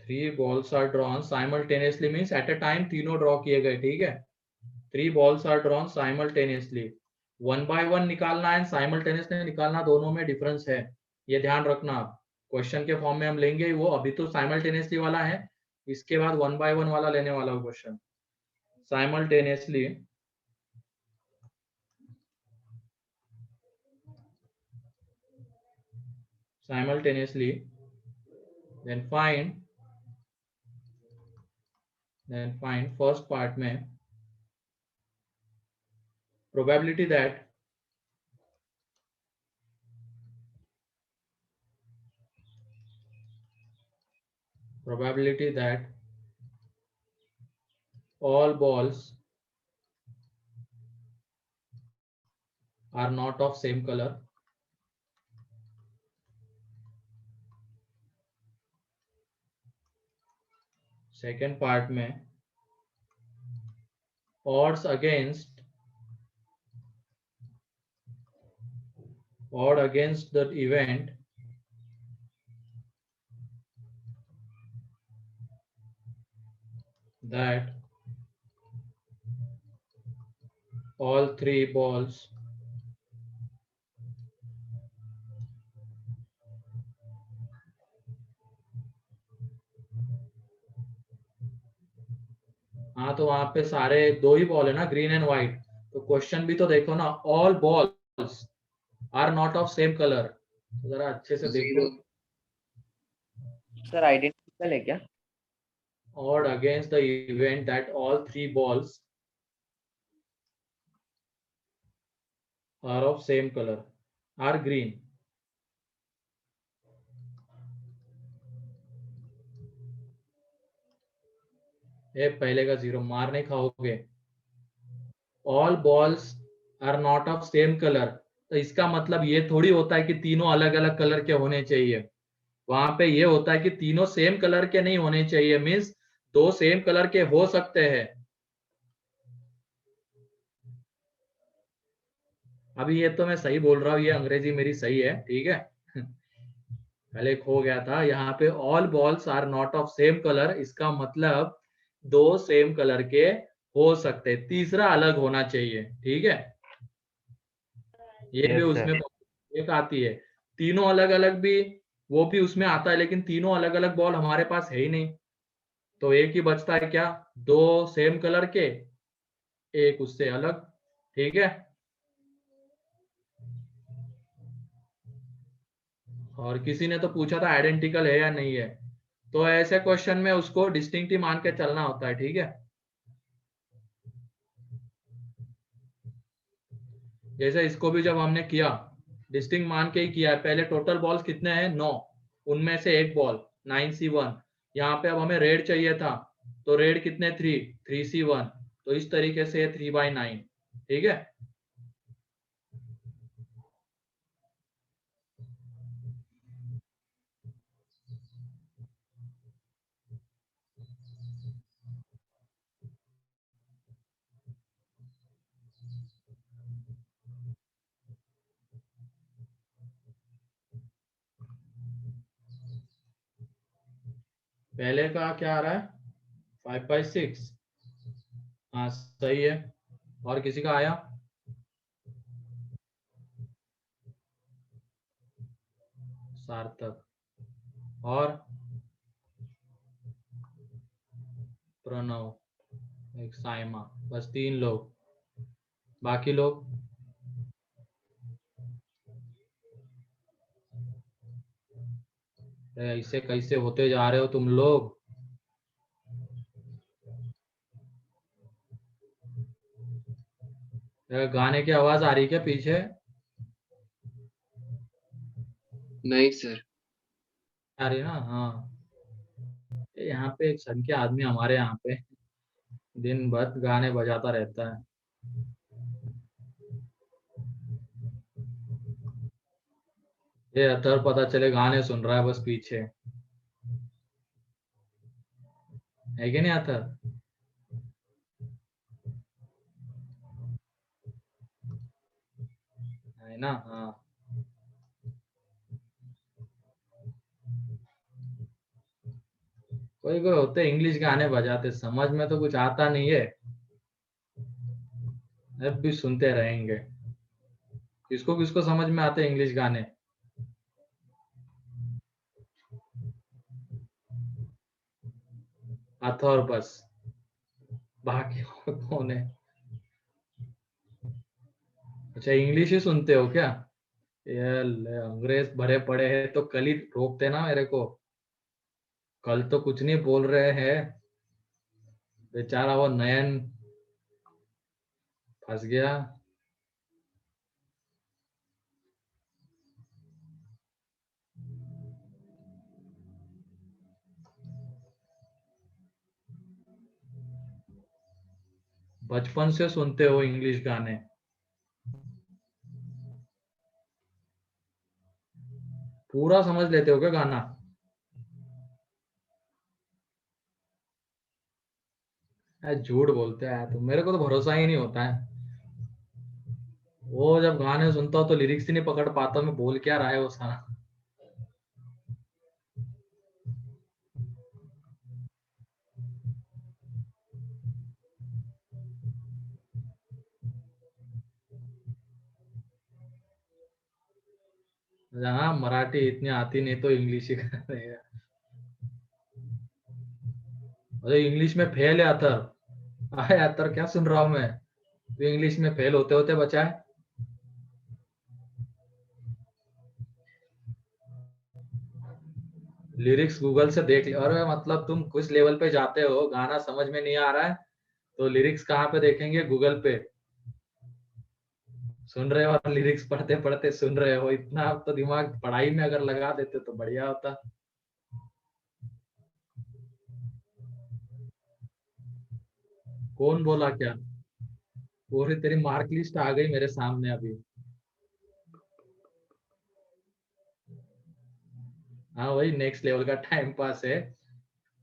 3 balls are drawn simultaneously means at a time तीनों ड्रॉ किए गए, ठीक है। 3 balls are drawn simultaneously. 1 by 1 निकालना है, simultaneously निकालना, दोनों में डिफरेंस है, ये ध्यान रखना आप। क्वेश्चन के फॉर्म में हम लेंगे वो, अभी तो simultaneously वाला है, इसके बाद 1 by 1 वाला लेने वाला question. simultaneously then find first part में probability that all balls are not of same color. Second part में odds against the event that all 3 balls हाँ, तो वहां पे सारे 2 ही बॉल है ना, ग्रीन एंड व्हाइट, तो क्वेश्चन भी तो देखो ना, all balls are not of same colour, जरा अच्छे से देखो। सर आइडेंटिकल है क्या? Odd against the event that all 3 balls are of same color, are green. ये पहले का 0 मार नहीं खाओगे। All balls are not of same color, तो इसका मतलब ये थोड़ी होता है कि तीनों अलग अलग कलर के होने चाहिए, वहां पे ये होता है कि तीनों सेम कलर के नहीं होने चाहिए, मीन्स 2 सेम कलर के हो सकते हैं। अभी ये तो मैं सही बोल रहा हूँ, ये अंग्रेजी मेरी सही है, ठीक है। पहले खो गया था, यहाँ पे all balls are not of same colour, इसका मतलब 2 सेम कलर के हो सकते, तीसरा अलग होना चाहिए, ठीक है। ये भी उसमें एक आती है, तीनों अलग अलग भी वो भी उसमें आता है, लेकिन तीनों अलग अलग बॉल हमारे पास है ही नहीं, तो एक ही बचता है क्या, दो सेम कलर के, एक उससे अलग। ठीक है, और किसी ने तो पूछा था आइडेंटिकल है या नहीं है, तो ऐसे क्वेश्चन में उसको डिस्टिंक्टिव मान के चलना होता है। ठीक है, जैसे इसको भी जब हमने किया डिस्टिंक्ट मान के ही किया है। पहले टोटल बॉल्स कितने हैं, 9, उनमें से एक बॉल 9C1। यहाँ पे अब हमें रेड चाहिए था, तो रेड कितने 3C1, तो इस तरीके से 3/9। ठीक है, पहले का क्या आ रहा है 5/6। हाँ सही है, और किसी का आया, सार्थक और प्रणव, एक साइमा, बस 3 लोग। बाकी लोग ऐसे कैसे होते जा रहे हो तुम लोग। गाने की आवाज आ रही है क्या पीछे, नहीं सर। आ रही है ना। हाँ, यहाँ पे एक संख्या आदमी हमारे यहाँ पे दिन भर गाने बजाता रहता है। ये अतर पता चले गाने सुन रहा है बस पीछे, है कि नहीं अतर, है ना। हाँ, कोई कोई होते इंग्लिश गाने बजाते, समझ में तो कुछ आता नहीं है, अब भी सुनते रहेंगे। किसको किसको समझ में आते इंग्लिश गाने, अथर बस, बाकी कौन है। अच्छा इंग्लिश ही सुनते हो क्या, ये अंग्रेज भरे पड़े हैं, तो कल ही रोकते ना मेरे को, कल तो कुछ नहीं बोल रहे हैं, बेचारा वो नयन फंस गया। बचपन से सुनते हो इंग्लिश गाने, पूरा समझ लेते हो क्या गाना। झूठ बोलते हैं तो मेरे को तो भरोसा ही नहीं होता है, वो जब गाने सुनता हूँ तो लिरिक्स ही नहीं पकड़ पाता मैं बोल क्या रहा है वो सारा। हाँ मराठी इतनी आती नहीं तो इंग्लिश ही कर रहे हैं। अरे इंग्लिश में फेल है अतर, अरे अतर क्या सुन रहा हूँ मैं, तो इंग्लिश में फेल होते होते बचा है। लिरिक्स गूगल से देख ले, अरे मतलब तुम कुछ लेवल पे जाते हो, गाना समझ में नहीं आ रहा है तो लिरिक्स कहाँ पे देखेंगे, गूगल पे सुन रहे हो और लिरिक्स पढ़ते पढ़ते सुन रहे हो, इतना तो दिमाग पढ़ाई में अगर लगा देते तो बढ़िया होता। कौन बोला क्या, पूरी तेरी मार्क लिस्ट आ गई मेरे सामने अभी। हाँ वही नेक्स्ट लेवल का टाइम पास है,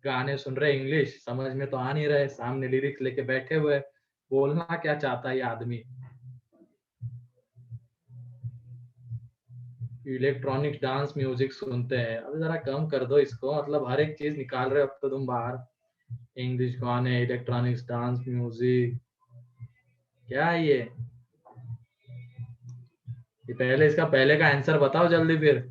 गाने सुन रहे इंग्लिश समझ में तो आ नहीं रहे, सामने लिरिक्स लेके बैठे हुए, बोलना क्या चाहता है ये आदमी। इलेक्ट्रॉनिक डांस म्यूजिक सुनते हैं, अब जरा कम कर दो इसको, मतलब हर एक चीज निकाल रहे हो अब तो तुम बाहर, इंग्लिश गाने इलेक्ट्रॉनिक्स डांस म्यूजिक, क्या है ये। ये पहले इसका पहले का आंसर बताओ जल्दी, फिर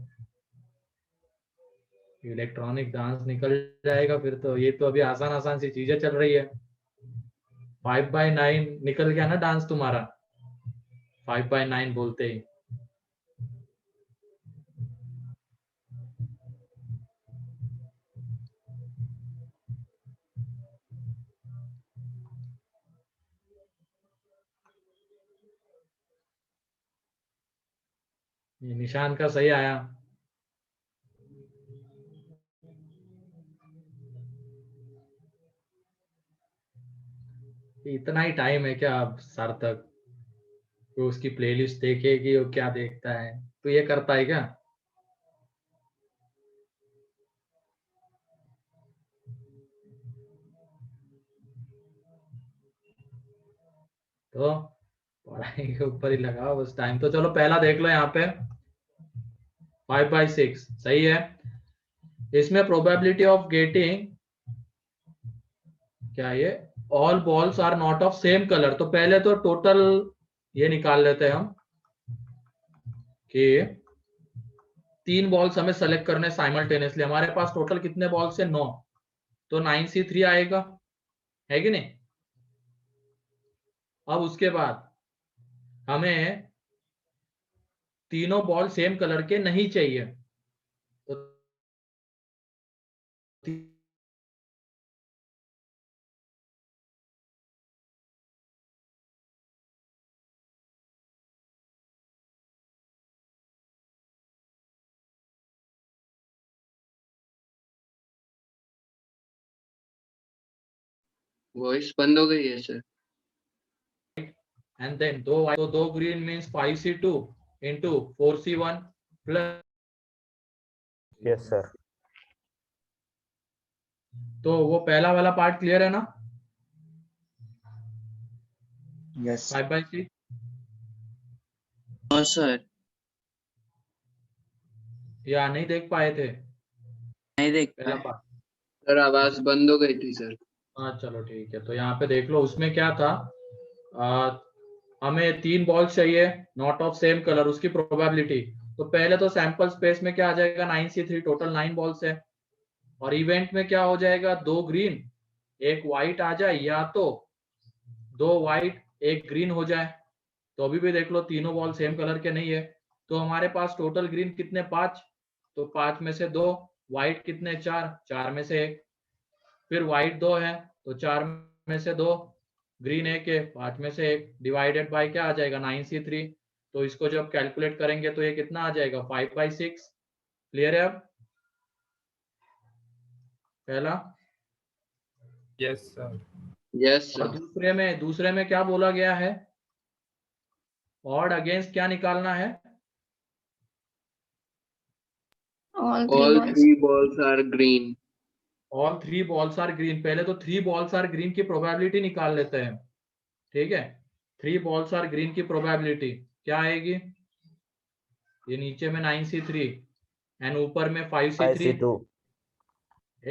इलेक्ट्रॉनिक डांस निकल जाएगा फिर तो। ये तो अभी आसान आसान सी चीजें चल रही है। 5/9 निकल गया ना डांस तुम्हारा, 5/9 बोलते ही। ये निशान का सही आया। इतना ही टाइम है क्या अब सार्थक? तो उसकी प्लेलिस्ट देखेगी, वो क्या देखता है, तो ये करता है क्या? तो पढ़ाई के ऊपर ही लगाओ बस टाइम। तो चलो पहला देख लो यहाँ पे, 5/6 सही है। इसमें प्रोबेबिलिटी ऑफ गेटिंग क्या है, ये all balls are not of same colour. तो पहले तो टोटल ये निकाल लेते हैं हम कि 3 बॉल्स हमें सेलेक्ट करने साइमल्टेनियसली। हमारे पास टोटल कितने बॉल्स है? 9। तो 9C3 आएगा, है कि नहीं? अब उसके बाद हमें तीनों बॉल सेम कलर के नहीं चाहिए, तो वॉइस बंद हो गई है सर। एंड देन तो 2 green means 5C2 into 4C1 plus. Yes sir. तो वो पहला वाला पार्ट क्लियर है ना? यस 5/6 हाँ सर, या नहीं देख पाए थे नहीं देख पहला पाए। पार्ट? सर आवाज बंद हो गई थी सर। हाँ चलो ठीक है, तो यहाँ पे देख लो उसमें क्या था। आ, हमें 3 बॉल्स चाहिए नॉट ऑफ सेम कलर, उसकी प्रोबेबिलिटी। तो पहले तो सैंपल स्पेस में क्या आ जाएगा, 9C3, टोटल 9 बॉल्स है। और इवेंट में क्या हो जाएगा, 2 ग्रीन 1 व्हाइट आ जाए, या तो 2 व्हाइट 1 ग्रीन हो जाए। तो अभी भी देख लो तीनों बॉल सेम कलर के नहीं है। तो हमारे पास टोटल ग्रीन कितने, 5। तो 5 में से 2, व्हाइट कितने, 4, 4 में से 1। फिर व्हाइट 2 है, तो 4 में से 2, ग्रीन 1 है, 5 में से 1, डिवाइडेड बाय क्या आ जाएगा, 9C3। तो इसको जब कैलकुलेट करेंगे तो ये कितना आ जाएगा, 5/6। क्लियर है अब पहला? Yes, sir. यस और सर। दूसरे में क्या बोला गया है, ऑड अगेंस्ट क्या निकालना है? All three all balls. 3 balls are green. All 3 balls are green. पहले तो 3 बॉल्स आर ग्रीन की प्रोबेबिलिटी निकाल लेते हैं, ठीक है? 3 बॉल्स आर ग्रीन की प्रोबेबिलिटी क्या आएगी, ये नीचे में 9C3 एंड ऊपर में 5C3। 5C2।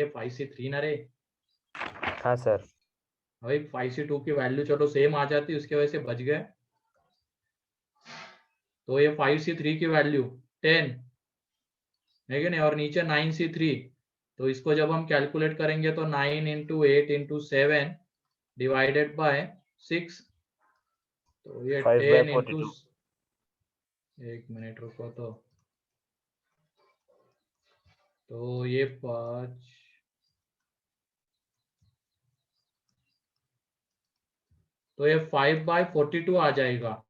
5C3 ना रे हाँ सर। भाई, 5C2 की वैल्यू चलो सेम आ जाती, उसकी वजह से बच गए। तो ये 5C3 की वैल्यू 10 है कि नहीं, और नीचे 9C3। तो इसको जब हम कैलकुलेट करेंगे तो 9 into 8 into 7 डिवाइडेड बाय 6। तो ये 10 into 5/42। 1 मिनट रुको, तो ये 5, तो ये 5/42 आ जाएगा।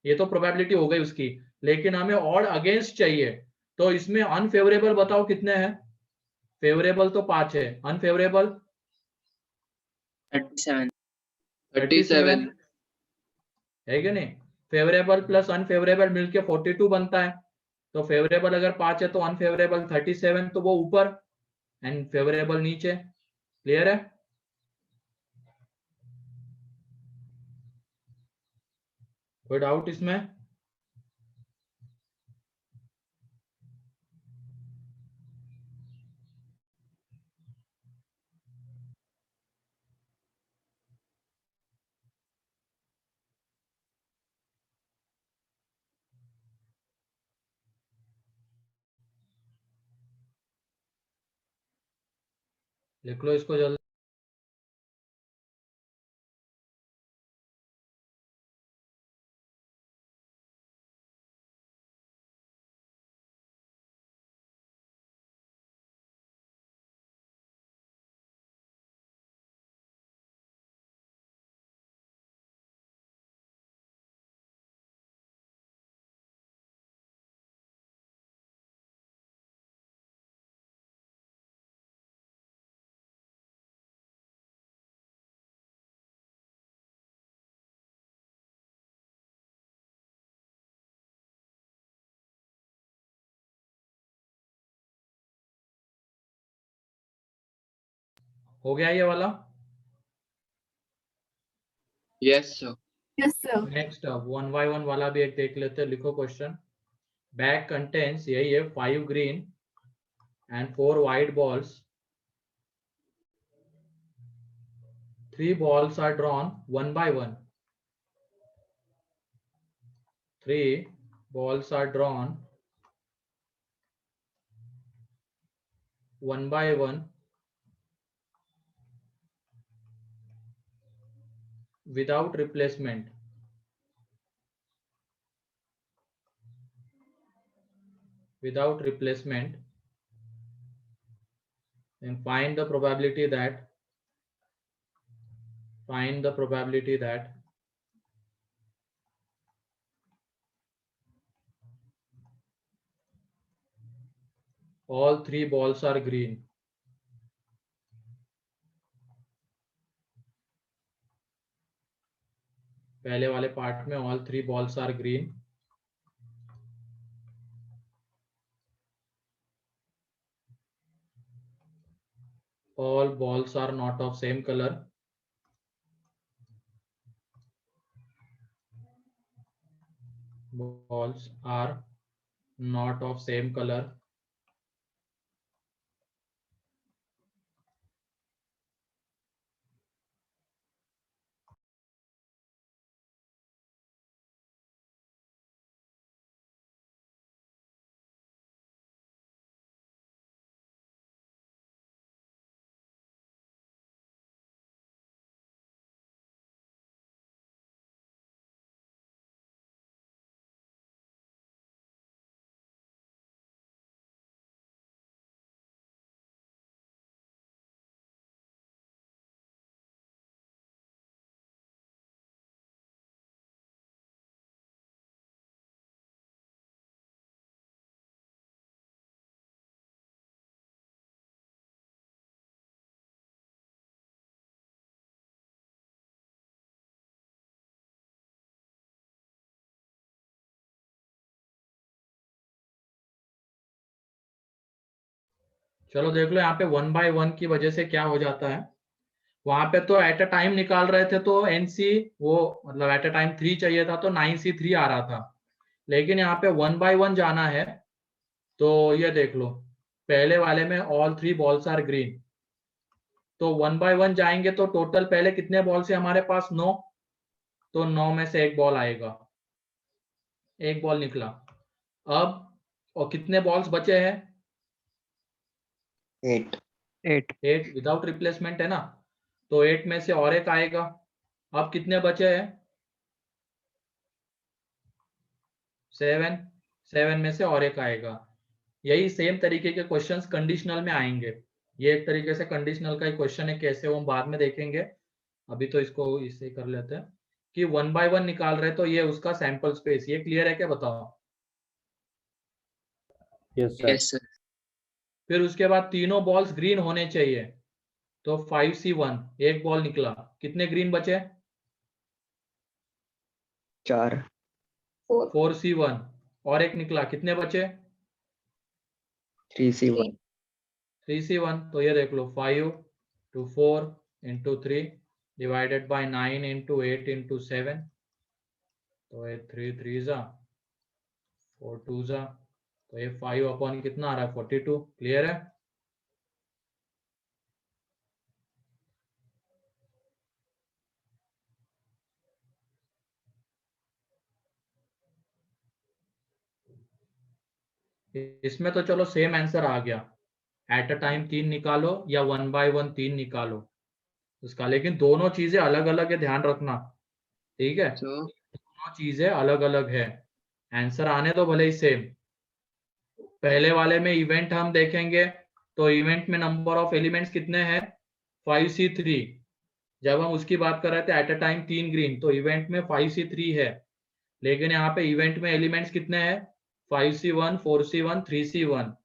ये तो प्रोबेबिलिटी हो गई उसकी, लेकिन हमें ऑड अगेंस्ट चाहिए। तो इसमें अनफेवरेबल बताओ कितने हैं? फेवरेबल तो 5 है, अनफेवरेबल 37। 37 37। है कि नहीं? फेवरेबल प्लस अनफेवरेबल मिलके 42 बनता है। तो फेवरेबल अगर 5 है तो अनफेवरेबल 37, तो वो ऊपर एंड फेवरेबल नीचे। क्लियर है? कोई डाउट इसमें? लिख लो इसको जल्दी। हो गया ये वाला? Yes, sir. Yes, sir. Next 1 by 1 वाला भी एक देख लेते हैं। लिखो क्वेश्चन। बैग कंटेंट्स, यही है, 5 green and 4 white balls. 3 balls are drawn 1 by 1. 3 balls are drawn 1 by 1 without replacement. Without replacement. And find the probability that all 3 balls are green. पहले वाले पार्ट में all 3 balls are green. All balls are not of same color. Balls are not of same color. चलो देख लो यहाँ पे 1 by 1 की वजह से क्या हो जाता है। वहां पे तो एट अ टाइम निकाल रहे थे तो एनसी वो मतलब एट अ टाइम 3 चाहिए था तो 9C3 आ रहा था। लेकिन यहाँ पे 1 by 1 जाना है तो ये देख लो, पहले वाले में ऑल 3 बॉल्स आर ग्रीन, तो 1 by 1 जाएंगे तो टोटल पहले कितने बॉल से हमारे पास 9, तो 9 में से एक बॉल आएगा, एक बॉल निकला। अब और कितने बॉल्स बचे हैं? 8. 8 विदाउट रिप्लेसमेंट है ना, तो 8 में से और एक आएगा। अब कितने बचे हैं? 7 में से और एक आएगा। यही सेम तरीके के क्वेश्चंस कंडीशनल में आएंगे। ये एक तरीके से कंडीशनल का ही क्वेश्चन है, कैसे वो हम बाद में देखेंगे। अभी तो इसको इससे कर लेते हैं कि 1 by 1 निकाल रहे तो ये उसका सैंपल स्पेस। ये क्लियर है क्या, बताओ? Yes sir. Yes, sir. फिर उसके बाद तीनों बॉल्स ग्रीन होने चाहिए, तो 5C1 एक बॉल निकला, कितने ग्रीन बचे? 4. 4C1 और एक निकला, कितने बचे? 3C1. 3C1, तो ये देख लो 5 to 4 into 3 divided by 9 into 8 into 7, तो ये 3 3 जा 4 2 जा, तो ये 5 अपॉन कितना आ रहा है? 42। क्लियर है? इसमें तो चलो सेम आंसर आ गया, एट अ टाइम 3 निकालो या 1 by 1 3 निकालो उसका, लेकिन दोनों चीजें अलग अलग है, ध्यान रखना, ठीक है? So दोनों चीजें अलग अलग है, आंसर आने तो भले ही सेम। पहले वाले में इवेंट हम देखेंगे तो इवेंट में नंबर ऑफ एलिमेंट्स कितने हैं 5C3। जब हम उसकी बात कर रहे थे एट अ टाइम 3 ग्रीन, तो इवेंट में 5C3 है, लेकिन यहाँ पे इवेंट में एलिमेंट्स कितने हैं 5C1 4C1 3C1।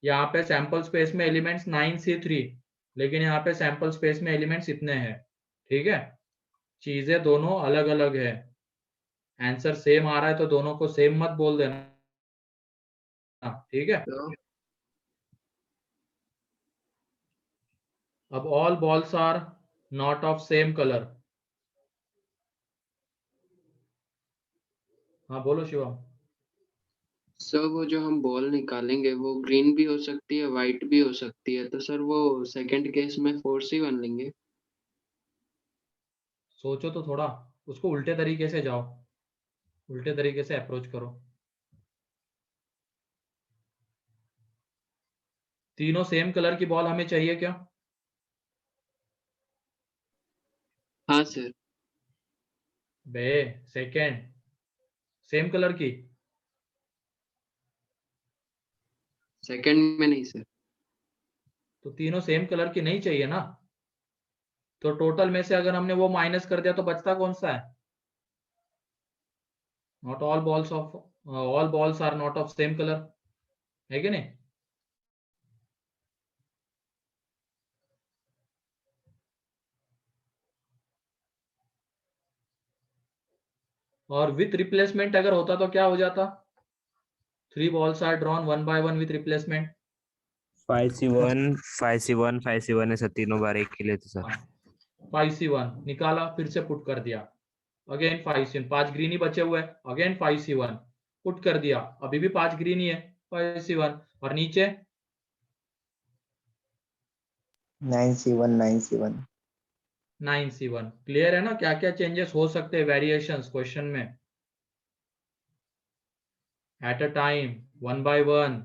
यहाँ पे सैंपल स्पेस में एलिमेंट्स 9C3, लेकिन यहाँ पे सैंपल स्पेस में एलिमेंट्स इतने हैं, ठीक है? चीजें दोनों अलग अलग है, आंसर सेम आ रहा है तो दोनों को सेम मत बोल देना, ठीक है? so अब all balls are not of same colour. हाँ बोलो शिवम। सर वो जो हम बॉल निकालेंगे वो ग्रीन भी हो सकती है, वाइट भी हो सकती है, तो सर वो सेकंड केस में 4C1 लेंगे। सोचो तो थोड़ा, उसको उल्टे तरीके से जाओ, उल्टे तरीके से अप्रोच करो। तीनों सेम कलर की बॉल हमें चाहिए क्या? हाँ सर। बे सेकेंड सेम कलर की, सेकंड में नहीं सर। तो तीनों सेम कलर की नहीं चाहिए ना, तो टोटल में से अगर हमने वो माइनस कर दिया तो बचता कौन सा है? Not all balls of all balls are not of same colour, है कि नहीं? और विथ रिप्लेसमेंट अगर होता तो क्या हो जाता? 3 balls are drawn 1 by 1 with replacement। 5C1 5C1 5C1 है सर, तीनों बार एक ही लेते सर। 5C1 निकाला, फिर से पुट कर दिया, अगेन 5C1, 5 ग्रीन ही बचे हुए, अगेन 5C1 पुट कर दिया, अभी भी 5 ग्रीन ही है, 5C1, और नीचे 9C1 9C1। 9C1। क्लियर है ना क्या क्या चेंजेस हो सकते हैं, वेरिएशंस क्वेश्चन में? At a time 1 by 1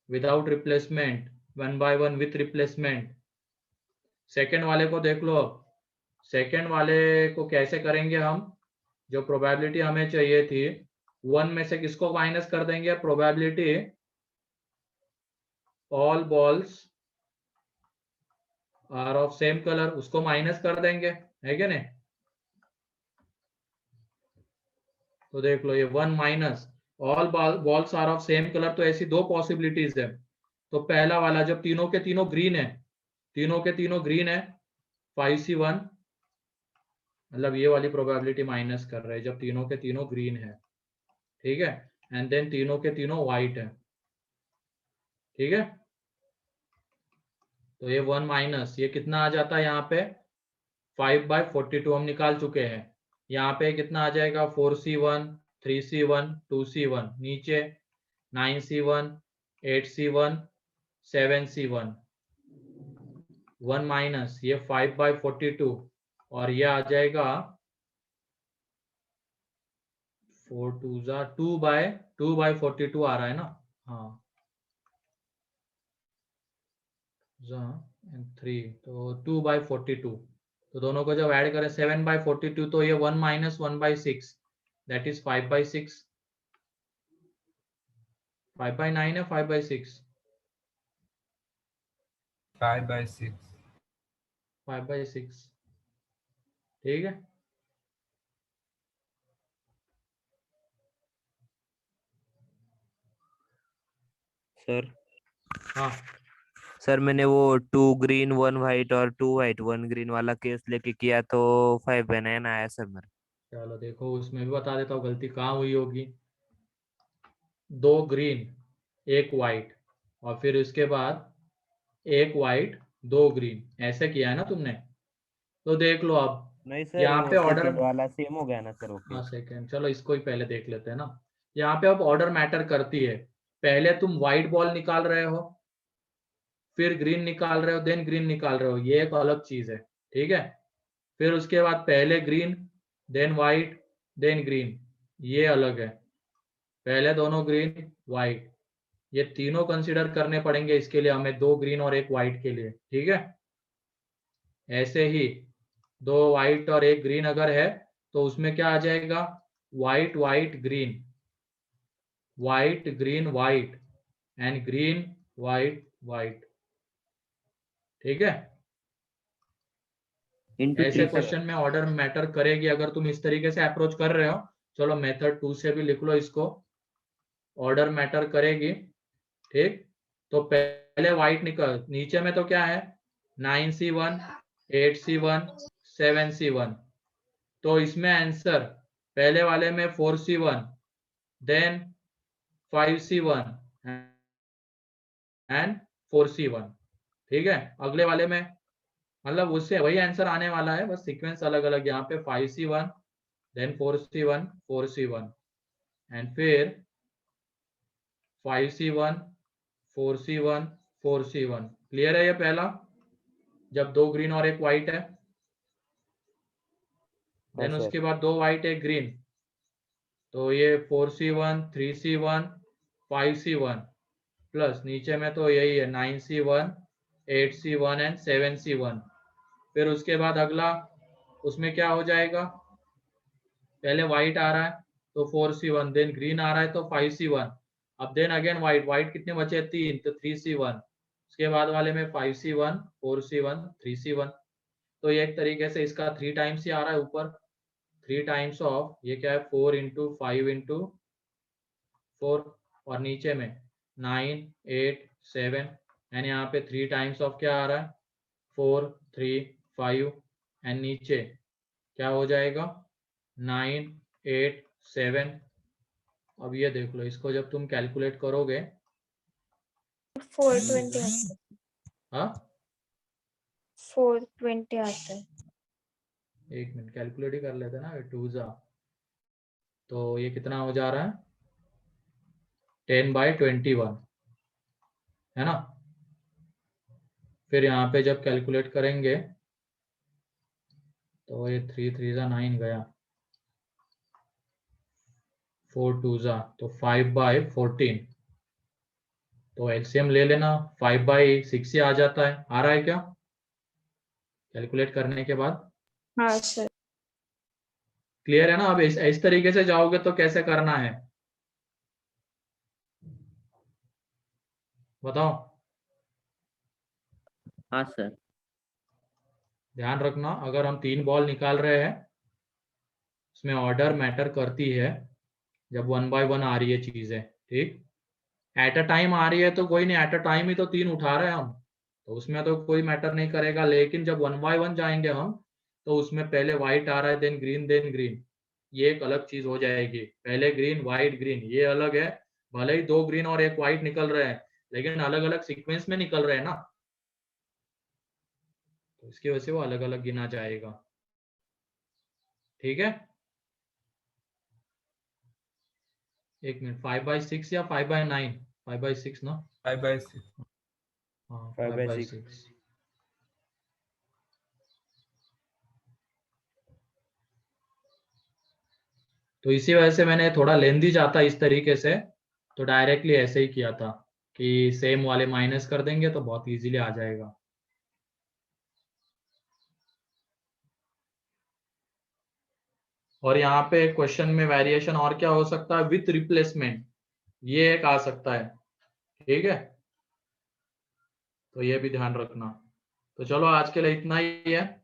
without replacement, 1 by 1 with replacement. Second वाले को देख लो, अब सेकेंड वाले को कैसे करेंगे हम? जो प्रोबेबिलिटी हमें चाहिए थी 1 में से किसको माइनस कर देंगे? Probability all balls are of same colour, उसको माइनस कर देंगे, है क्या नहीं? तो देख लो ये 1 minus all balls are of same colour, तो ऐसी दो पॉसिबिलिटीज है। तो पहला वाला जब तीनों के तीनों ग्रीन है, तीनों के तीनों ग्रीन है 5C1, मतलब ये वाली प्रोबेबिलिटी माइनस कर रहे हैं जब तीनों के तीनों ग्रीन है, ठीक है? एंड देन तीनों के तीनों व्हाइट है, ठीक है? तो ये 1 माइनस ये कितना आ जाता है यहाँ पे 5/42 हम निकाल चुके हैं। यहाँ पे कितना आ जाएगा 4C1 3C1 2C1, नीचे 9C1 8C1 7C1, 1 माइनस ये 5/42, और ये आ जाएगा 4 2/42 आ रहा है ना? हाँ 3, तो 2/42, तो दोनों को जब ऐड करें 7/42, तो ये 1 माइनस 1/6, दैट इज 5/6। 5/9 है 5/6? 5/6। 5/6, ठीक है? सर हाँ सर मैंने वो 2 ग्रीन 1 वाइट और 2 वाइट 1 ग्रीन वाला केस लेके किया तो 5/9 आया सर मेरा। चलो देखो, उसमें भी बता देता हूँ गलती कहाँ हुई होगी। 2 ग्रीन 1 वाइट, और फिर उसके बाद 1 वाइट 2 ग्रीन, ऐसे किया है ना तुमने? तो देख लो अब नहीं सर, यहाँ वो पे ऑर्डर, सेकंड वाला सेम हो गया ना सर वो हाँ केस। सेकेंड, चलो इसको ही पहले देख लेते हैं ना। यहाँ पे अब ऑर्डर मैटर करती है, पहले तुम व्हाइट बॉल निकाल रहे हो, फिर ग्रीन निकाल रहे हो, देन ग्रीन निकाल रहे हो, ये एक अलग चीज है, ठीक है? फिर उसके बाद पहले green then white then green, ये अलग है। पहले दोनों ग्रीन व्हाइट, ये तीनों कंसीडर करने पड़ेंगे इसके लिए हमें, 2 ग्रीन और 1 व्हाइट के लिए, ठीक है। ऐसे ही 2 व्हाइट और 1 ग्रीन अगर है तो उसमें क्या आ जाएगा, white white green, white green white and green white white, ठीक है। into ऐसे 3 sir. क्वेश्चन में ऑर्डर मैटर करेगी अगर तुम इस तरीके से अप्रोच कर रहे हो। चलो मेथड 2 से भी लिख लो इसको, ऑर्डर मैटर करेगी, ठीक। तो पहले व्हाइट निकल, नीचे में तो क्या है 9C1 8C1 7C1, तो इसमें आंसर पहले वाले में 4C1 then 5C1 and 4C1, ठीक है। अगले वाले में मतलब उससे वही आंसर आने वाला है, बस सीक्वेंस अलग अलग, यहाँ पे 5C1 then 4C1 4C1 and फिर 5C1 4C1 4C1। क्लियर है ये पहला, जब 2 ग्रीन और 1 व्हाइट है। Then sir. उसके बाद 2 व्हाइट 1 ग्रीन, तो ये 4C1 3C1 5C1 प्लस नीचे में तो यही है 9C1 8C1 एंड 7C1। फिर उसके बाद अगला उसमें क्या हो जाएगा, पहले व्हाइट आ रहा है तो 4C1, देन ग्रीन आ रहा है तो 5C1, अब देन अगेन व्हाइट, व्हाइट कितने बचे 3 तो 3C1, उसके बाद वाले में 5C1 4C1 3C1। तो ये एक तरीके से इसका 3 टाइम्स ही आ रहा है ऊपर, 3 टाइम्स ऑफ ये क्या है 4 इंटू 5 इंटू 4 और नीचे में 9 8 7 एंड यहाँ पे 3 टाइम्स ऑफ क्या आ रहा है 4 3 5 एंड नीचे क्या हो जाएगा 9 8 7। अब ये देख लो, इसको जब तुम कैलकुलेट करोगे 420 आता है। हाँ 420 आता है। एक मिनट कैलकुलेट ही कर लेते ना, 2 जा, तो ये कितना हो जा रहा है 10/21 है ना। फिर यहाँ पे जब कैलकुलेट करेंगे तो ये 3 3 जा 9 गया, 4 2 जा तो 5/14, तो एलसीएम ले लेना 5/6 ही आ जाता है। आ रहा है क्या कैलकुलेट करने के बाद? हाँ सर। क्लियर है ना। अब इस तरीके से जाओगे तो कैसे करना है बताओ। हाँ सर. ध्यान रखना, अगर हम 3 बॉल निकाल रहे हैं उसमें ऑर्डर मैटर करती है, जब 1 बाय 1 आ रही है चीजें, ठीक। एट अ टाइम आ रही है तो कोई नहीं, एट अ टाइम ही तो 3 उठा रहे हैं हम, तो उसमें तो कोई मैटर नहीं करेगा। लेकिन जब 1 बाय 1 जाएंगे हम तो उसमें पहले व्हाइट आ रहा है देन ग्रीन, ये एक अलग चीज हो जाएगी। पहले ग्रीन व्हाइट ग्रीन ये अलग है, भले ही 2 ग्रीन और 1 व्हाइट निकल रहे हैं लेकिन अलग अलग सीक्वेंस में निकल रहे हैं ना, तो इसकी वजह से वो अलग अलग गिना जाएगा, ठीक है। एक मिनट 5/6 या 5/9? 5/6 ना, 5/6. हाँ 5/6. 5/6। तो इसी वजह से मैंने थोड़ा लेंदी जाता इस तरीके से, तो डायरेक्टली ऐसे ही किया था कि सेम वाले माइनस कर देंगे तो बहुत इजीली आ जाएगा। और यहाँ पे क्वेश्चन में वेरिएशन और क्या हो सकता है, विथ रिप्लेसमेंट, ये एक आ सकता है, ठीक है। तो ये भी ध्यान रखना। तो चलो आज के लिए इतना ही है।